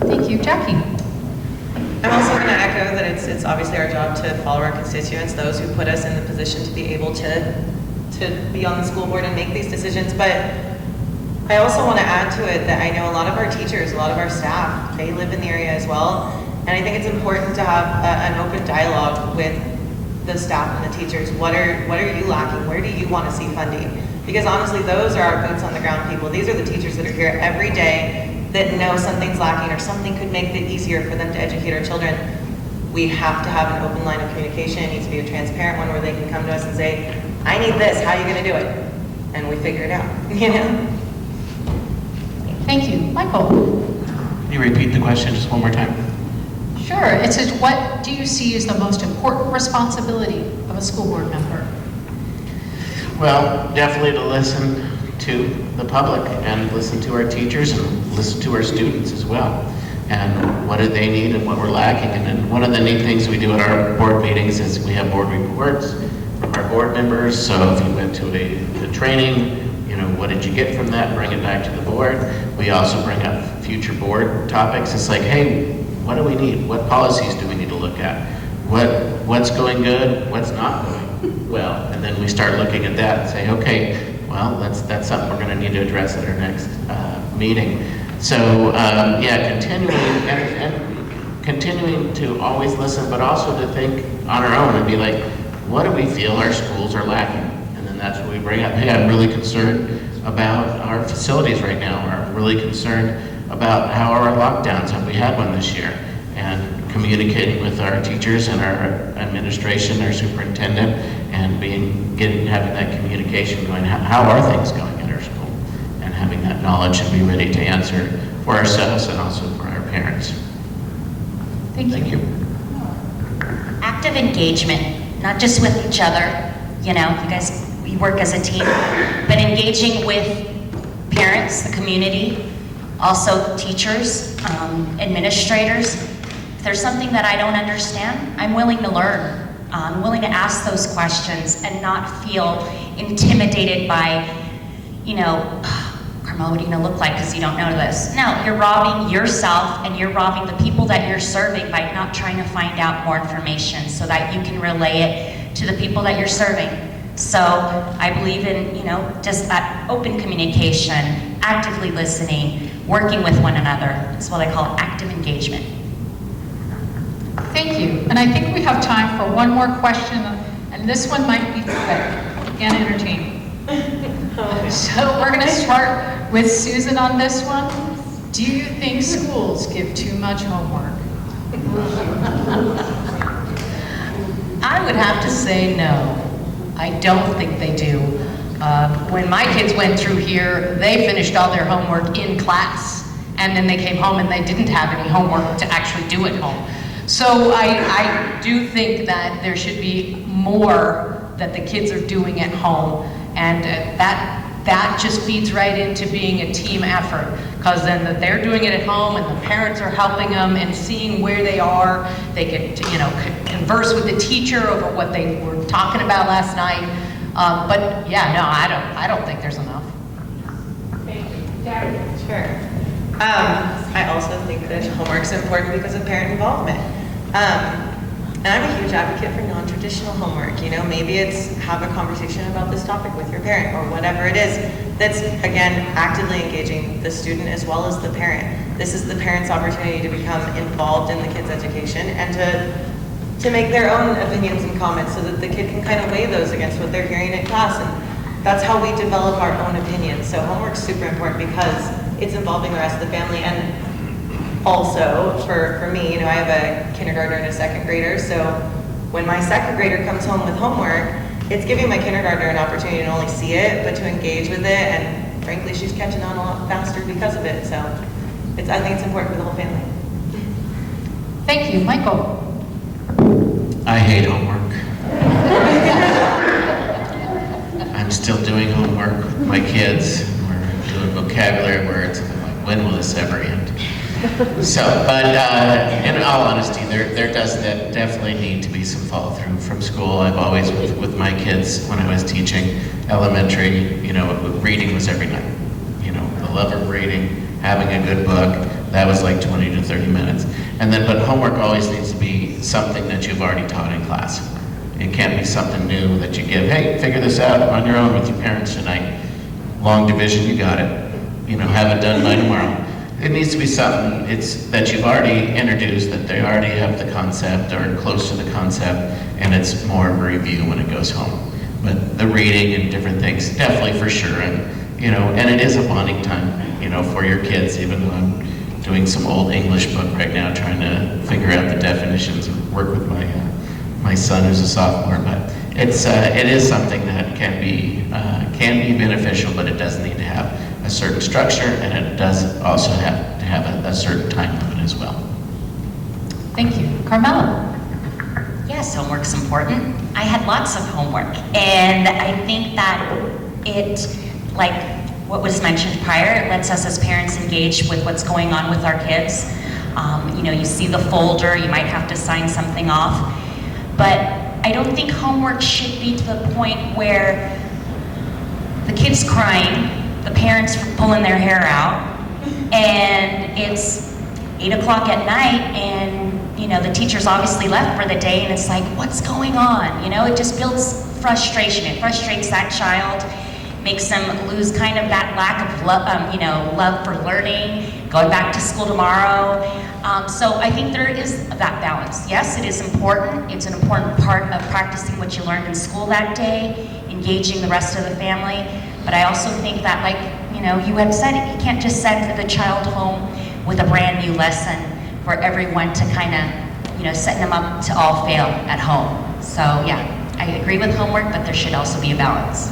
Thank you, Jackie. I'm also going to echo that it's obviously our job to follow our constituents, those who put us in the position to be able to be on the school board and make these decisions. But I also want to add to it that I know a lot of our teachers, a lot of our staff, they live in the area as well. And I think it's important to have an open dialogue with the staff and the teachers. What are you lacking? Where do you want to see funding? Because honestly, those are our boots on the ground people. These are the teachers that are here every day that know something's lacking or something could make it easier for them to educate our children. We have to have an open line of communication. It needs to be a transparent one where they can come to us and say, I need this, how are you going to do it? And we figure it out, Thank you. Michael. Can you repeat the question just one more time? Sure. It says, what do you see as the most important responsibility of a school board member? Well, definitely to listen to the public and listen to our teachers and listen to our students as well. and what do they need and what we're lacking. And then one of the neat things we do at our board meetings is we have board reports from our board members. So if you went to a training, you know, what did you get from that? Bring it back to the board. We also bring up future board topics. It's like, hey, what do we need? What policies do we need to look at? What's going good? What's not going well? And then we start looking at that and say, okay, well, that's something we're going to need to address at our next meeting. So yeah, continuing to always listen, but also to think on our own and be like, what do we feel our schools are lacking? And then that's what we bring up. Hey, I'm really concerned about our facilities right now. Or I'm really concerned about how our lockdowns, have we had one this year? And communicating with our teachers and our administration, our superintendent, and having that communication going, how are things going at our school? And having that knowledge and be ready to answer for ourselves and also for our parents. Thank you. Active engagement, not just with each other, you know, you guys, we work as a team, but engaging with parents, the community, also teachers, administrators. If there's something that I don't understand, I'm willing to learn. I'm willing to ask those questions and not feel intimidated by, you know, Carmel, what are you gonna look like because you don't know this? No, you're robbing yourself and you're robbing the people that you're serving by not trying to find out more information so that you can relay it to the people that you're serving. So I believe in, you know, just that open communication, actively listening, working with one another. It's what I call active engagement. Thank you. And I think we have time for one more question, and this one might be quick and entertaining. So we're going to start with Susan on this one. Do you think schools give too much homework? I would have to say no. I don't think they do. When my kids went through here, they finished all their homework in class, and then they came home and they didn't have any homework to actually do at home. So I do think that there should be more that the kids are doing at home, and that just feeds right into being a team effort, because then that they're doing it at home and the parents are helping them and seeing where they are. They can, you know, converse with the teacher over what they were talking about last night. But yeah, no, I don't think there's enough. Thank you. Dad? Sure. I also think that homework's important because of parent involvement. And I'm a huge advocate for non-traditional homework. You know, maybe it's have a conversation about this topic with your parent or whatever it is. That's, again, actively engaging the student as well as the parent. This is the parent's opportunity to become involved in the kid's education and to make their own opinions and comments so that the kid can kind of weigh those against what they're hearing in class. And that's how we develop our own opinions. So homework's super important because it's involving the rest of the family. And also, for me, you know, I have a kindergartner and a second grader, so when my second grader comes home with homework, it's giving my kindergartner an opportunity to not only see it, but to engage with it, and frankly, she's catching on a lot faster because of it, so I think it's important for the whole family. Thank you. Michael? I hate homework. I'm still doing homework with my kids. We're doing vocabulary words, and I'm like, when will this ever end? So, but in all honesty, there does definitely need to be some follow through from school. I've always, with my kids, when I was teaching elementary, you know, reading was every night. You know, the love of reading, having a good book, that was like 20 to 30 minutes. And then, but homework always needs to be something that you've already taught in class. It can't be something new that you give, hey, figure this out on your own with your parents tonight. Long division, you got it. You know, have it done by tomorrow. It needs to be something that you've already introduced, that they already have the concept or close to the concept, and it's more of a review when it goes home. But the reading and different things, definitely for sure. And, you know, and it is a bonding time, you know, for your kids, even though I'm doing some old English book right now, trying to figure out the definitions and work with my son who's a sophomore. But it is something that can be beneficial, but it does need to have a certain structure, and it does also have to have a certain time limit as well. Thank you. Carmela? Yes, homework's important. I had lots of homework, and I think that it, like what was mentioned prior, it lets us as parents engage with what's going on with our kids. You see the folder, you might have to sign something off. But I don't think homework should be to the point where the kid's crying, the parents pulling their hair out, and it's 8 o'clock at night, and the teacher's obviously left for the day, and it's like, what's going on? It just builds frustration. It frustrates that child, makes them lose kind of that lack of love for learning, going back to school tomorrow. So I think there is that balance. Yes, it is important. It's an important part of practicing what you learned in school that day, engaging the rest of the family. But I also think that, like, you had said, you can't just send the child home with a brand new lesson for everyone to kind of, setting them up to all fail at home. So yeah, I agree with homework, but there should also be a balance.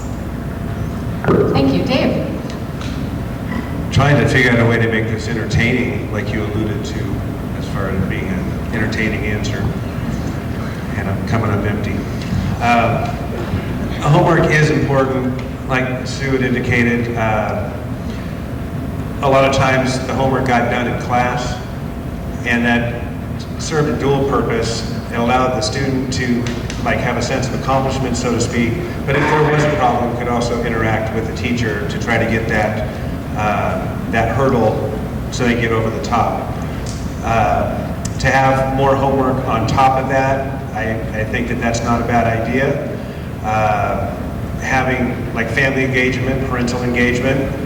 Thank you. Dave? Trying to figure out a way to make this entertaining, like you alluded to, as far as being an entertaining answer, and I'm coming up empty. Homework is important, like Sue had indicated. A lot of times the homework got done in class, and that served a dual purpose. It allowed the student to have a sense of accomplishment, so to speak, but if there was a problem, could also interact with the teacher to try to get that hurdle so they get over the top. To have more homework on top of that, I think that's not a bad idea. Having family engagement, parental engagement.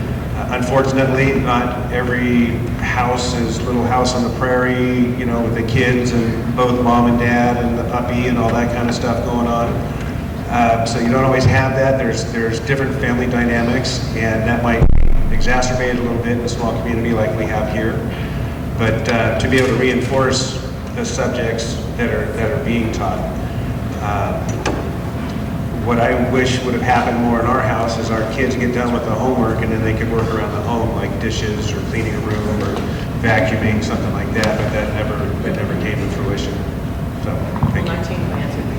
Unfortunately, not every house is Little House on the Prairie, with the kids and both mom and dad and the puppy and all that kind of stuff going on. So you don't always have that. There's different family dynamics, and that might exacerbate a little bit in a small community like we have here. But to be able to reinforce the subjects that are being taught. What I wish would have happened more in our house is our kids get done with the homework and then they could work around the home, like dishes or cleaning a room or vacuuming, something like that, but that never came to fruition. So, thank you. My team answered the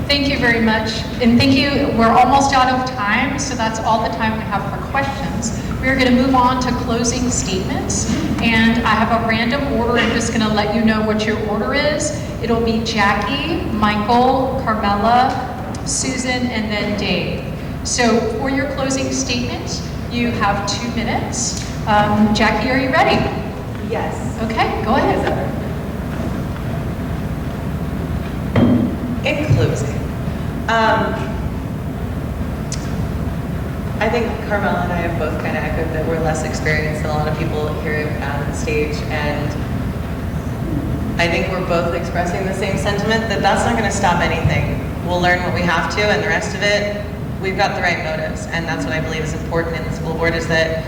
Thank you very much. And thank you. We're almost out of time, so that's all the time we have for questions. We're going to move on to closing statements. And I have a random order. I'm just going to let you know what your order is. It'll be Jackie, Michael, Carmela, Susan, and then Dave. So for your closing statement, you have 2 minutes. Jackie, are you ready? Yes. Okay, go ahead. In closing, I think Carmela and I have both kind of echoed that we're less experienced than a lot of people here on the stage, and I think we're both expressing the same sentiment that that's not going to stop anything. We'll learn what we have to, and the rest of it, we've got the right motives, and that's what I believe is important in the school board, is that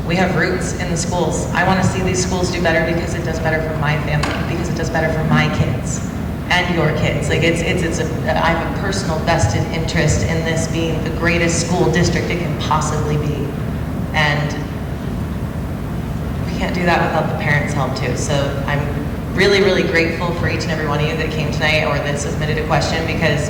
we have roots in the schools. I want to see these schools do better because it does better for my family, because it does better for my kids and your kids. I have a personal vested interest in this being the greatest school district it can possibly be. And we can't do that without the parents' help too. So I'm really, really grateful for each and every one of you that came tonight or that submitted a question, because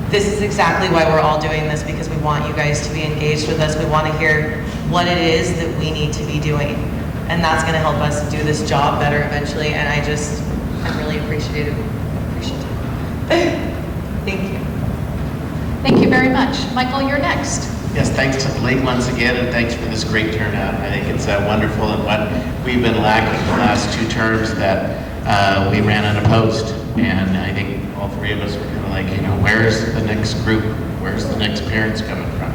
this is exactly why we're all doing this, because we want you guys to be engaged with us. We want to hear what it is that we need to be doing. And that's going to help us do this job better eventually. And I'm really appreciative. Thank you. Thank you very much. Michael, you're next. Yes, thanks to the league once again, and thanks for this great turnout. I think it's wonderful, and what we've been lacking the last 2 terms that we ran unopposed. And I think all 3 of us were kind of like, where's the next group? Where's the next parents coming from?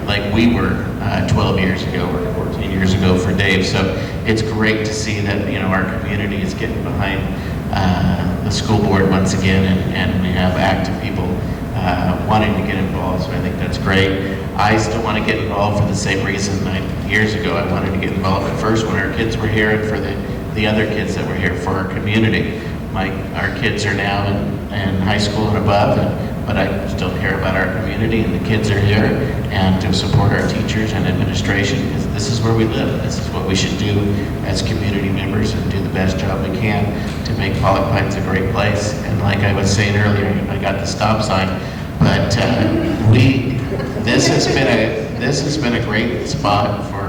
Like we were 12 years ago or 14 years ago for Dave. So it's great to see that, our community is getting behind the school board once again, and we have active people wanting to get involved, so I think that's great. I still want to get involved for the same reason 9 years ago I wanted to get involved at first when our kids were here, and for the other kids that were here, for our community. Our kids are now in high school and above, but I still care about our community, and the kids are here, and to support our teachers and administration, because this is where we live. This is what we should do as community members, and do the best job we can to make Pollock Pines a great place. And like I was saying earlier, I got the stop sign, but this has been a great spot for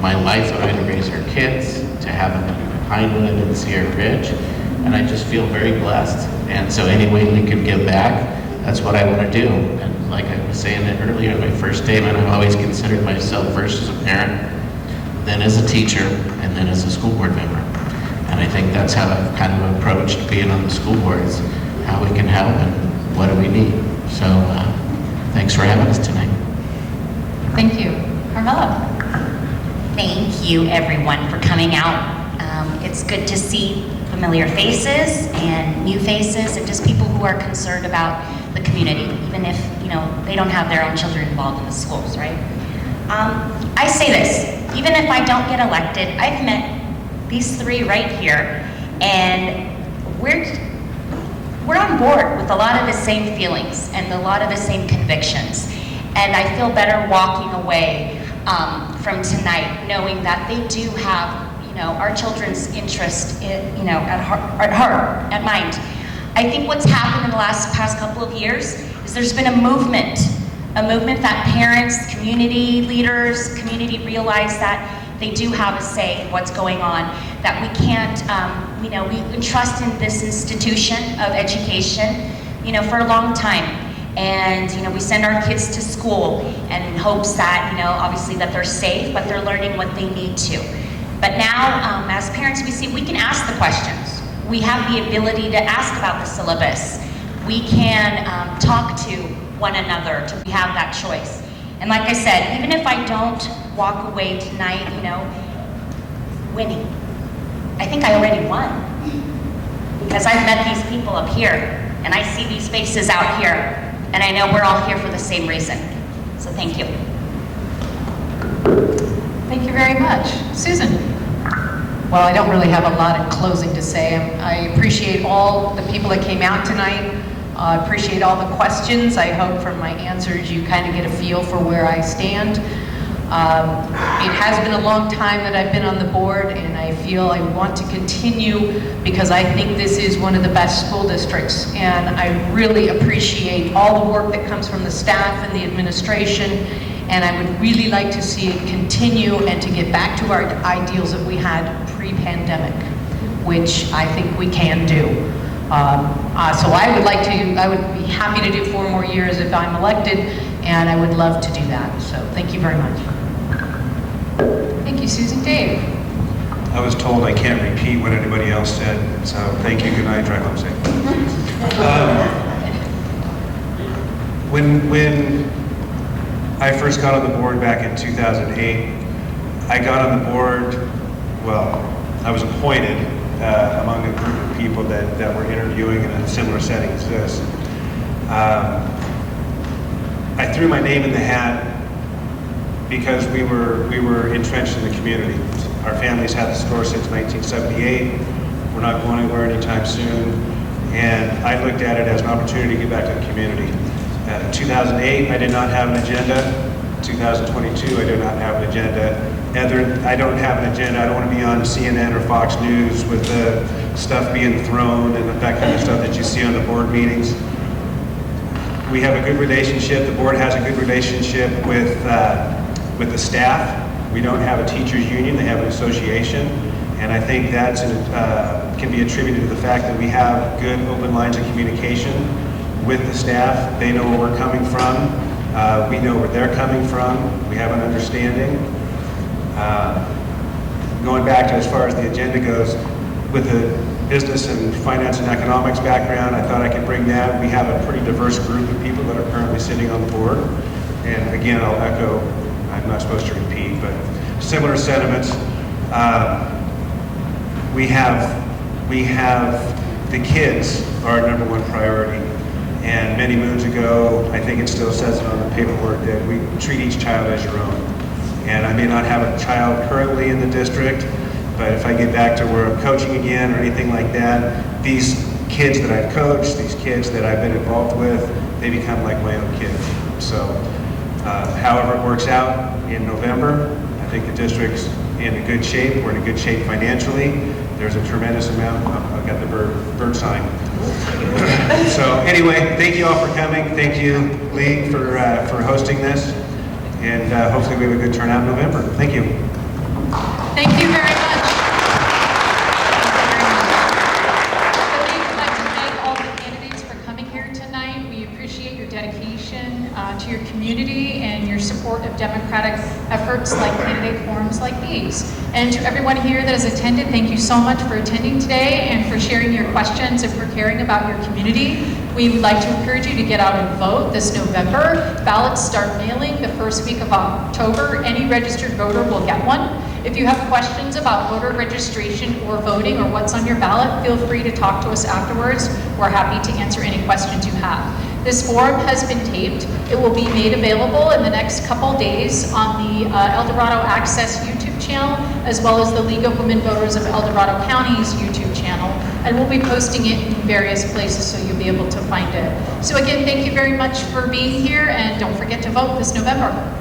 my life's going to raise our kids, to have them in Pinewood and Sierra Ridge, and I just feel very blessed. And so any way we can give back, that's what I want to do. And like I was saying earlier in my first statement, I've always considered myself first as a parent, then as a teacher, and then as a school board member. And I think that's how I've kind of approached being on the school boards, how we can help and what do we need. So thanks for having us tonight. Thank you. Carmela? Thank you, everyone, for coming out. It's good to see familiar faces and new faces and just people who are concerned about the community, even if, they don't have their own children involved in the schools, right? I say this, even if I don't get elected, I've met these three right here, and we're on board with a lot of the same feelings and a lot of the same convictions. And I feel better walking away from tonight, knowing that they do have, our children's interest, at heart, at mind. I think what's happened in the past couple of years is there's been a movement that parents, community leaders, community realize that they do have a say in what's going on, that we can't, we entrust in this institution of education, for a long time. And, we send our kids to school and in hopes that, obviously that they're safe, but they're learning what they need to. But now, as parents, we see we can ask the questions. We have the ability to ask about the syllabus. We can talk to one another. We have that choice. And like I said, even if I don't walk away tonight, winning, I think I already won. Because I've met these people up here, and I see these faces out here, and I know we're all here for the same reason. So thank you. Thank you very much. Susan? Well, I don't really have a lot in closing to say. I appreciate all the people that came out tonight. I appreciate all the questions. I hope from my answers you kind of get a feel for where I stand. It has been a long time that I've been on the board, and I feel I want to continue because I think this is one of the best school districts, and I really appreciate all the work that comes from the staff and the administration, and I would really like to see it continue and to get back to our ideals that we had pre-pandemic, which I think we can do. So I would be happy to do 4 more years if I'm elected, and I would love to do that. So thank you very much. Thank you, Susan. Dave? I was told I can't repeat what anybody else said, so thank you, good night, drive home safe. When I first got on the board back in 2008, I got on the board, well, I was appointed among a group of people that were interviewing in a similar setting as this. I threw my name in the hat because we were entrenched in the community. Our families had the store since 1978. We're not going anywhere anytime soon. And I looked at it as an opportunity to get back to the community. In 2008, I did not have an agenda. 2022, I do not have an agenda. I don't have an agenda. I don't want to be on CNN or Fox News with the stuff being thrown and that kind of stuff that you see on the board meetings. We have a good relationship. The board has a good relationship with the staff. We don't have a teachers union. They have an association. And I think that can be attributed to the fact that we have good open lines of communication with the staff. They know where we're coming from. We know where they're coming from. We have an understanding. Going back to as far as the agenda goes, with the business and finance and economics background, I thought I could bring that. We have a pretty diverse group of people that are currently sitting on the board. And again, I'll echo, I'm not supposed to repeat, but similar sentiments. We have the kids are our #1 priority. And many moons ago, I think it still says it on the paperwork, that we treat each child as your own. And I may not have a child currently in the district, but if I get back to where I'm coaching again or anything like that, these kids that I've coached, these kids that I've been involved with, they become like my own kids. So however it works out in November, I think the district's in a good shape. We're in a good shape financially. There's a tremendous amount. I've got the bird sign. So anyway, thank you all for coming. Thank you, Lee, for hosting this. And hopefully we have a good turnout in November. Thank you. forums like these. And to everyone here that has attended, thank you so much for attending today and for sharing your questions and for caring about your community. We would like to encourage you to get out and vote this November. Ballots start mailing the first week of October. Any registered voter will get one. If you have questions about voter registration or voting or what's on your ballot, feel free to talk to us afterwards. We're happy to answer any questions you have. This forum has been taped. It will be made available in the next couple days on the El Dorado Access YouTube channel, as well as the League of Women Voters of El Dorado County's YouTube channel. And we'll be posting it in various places so you'll be able to find it. So again, thank you very much for being here, and don't forget to vote this November.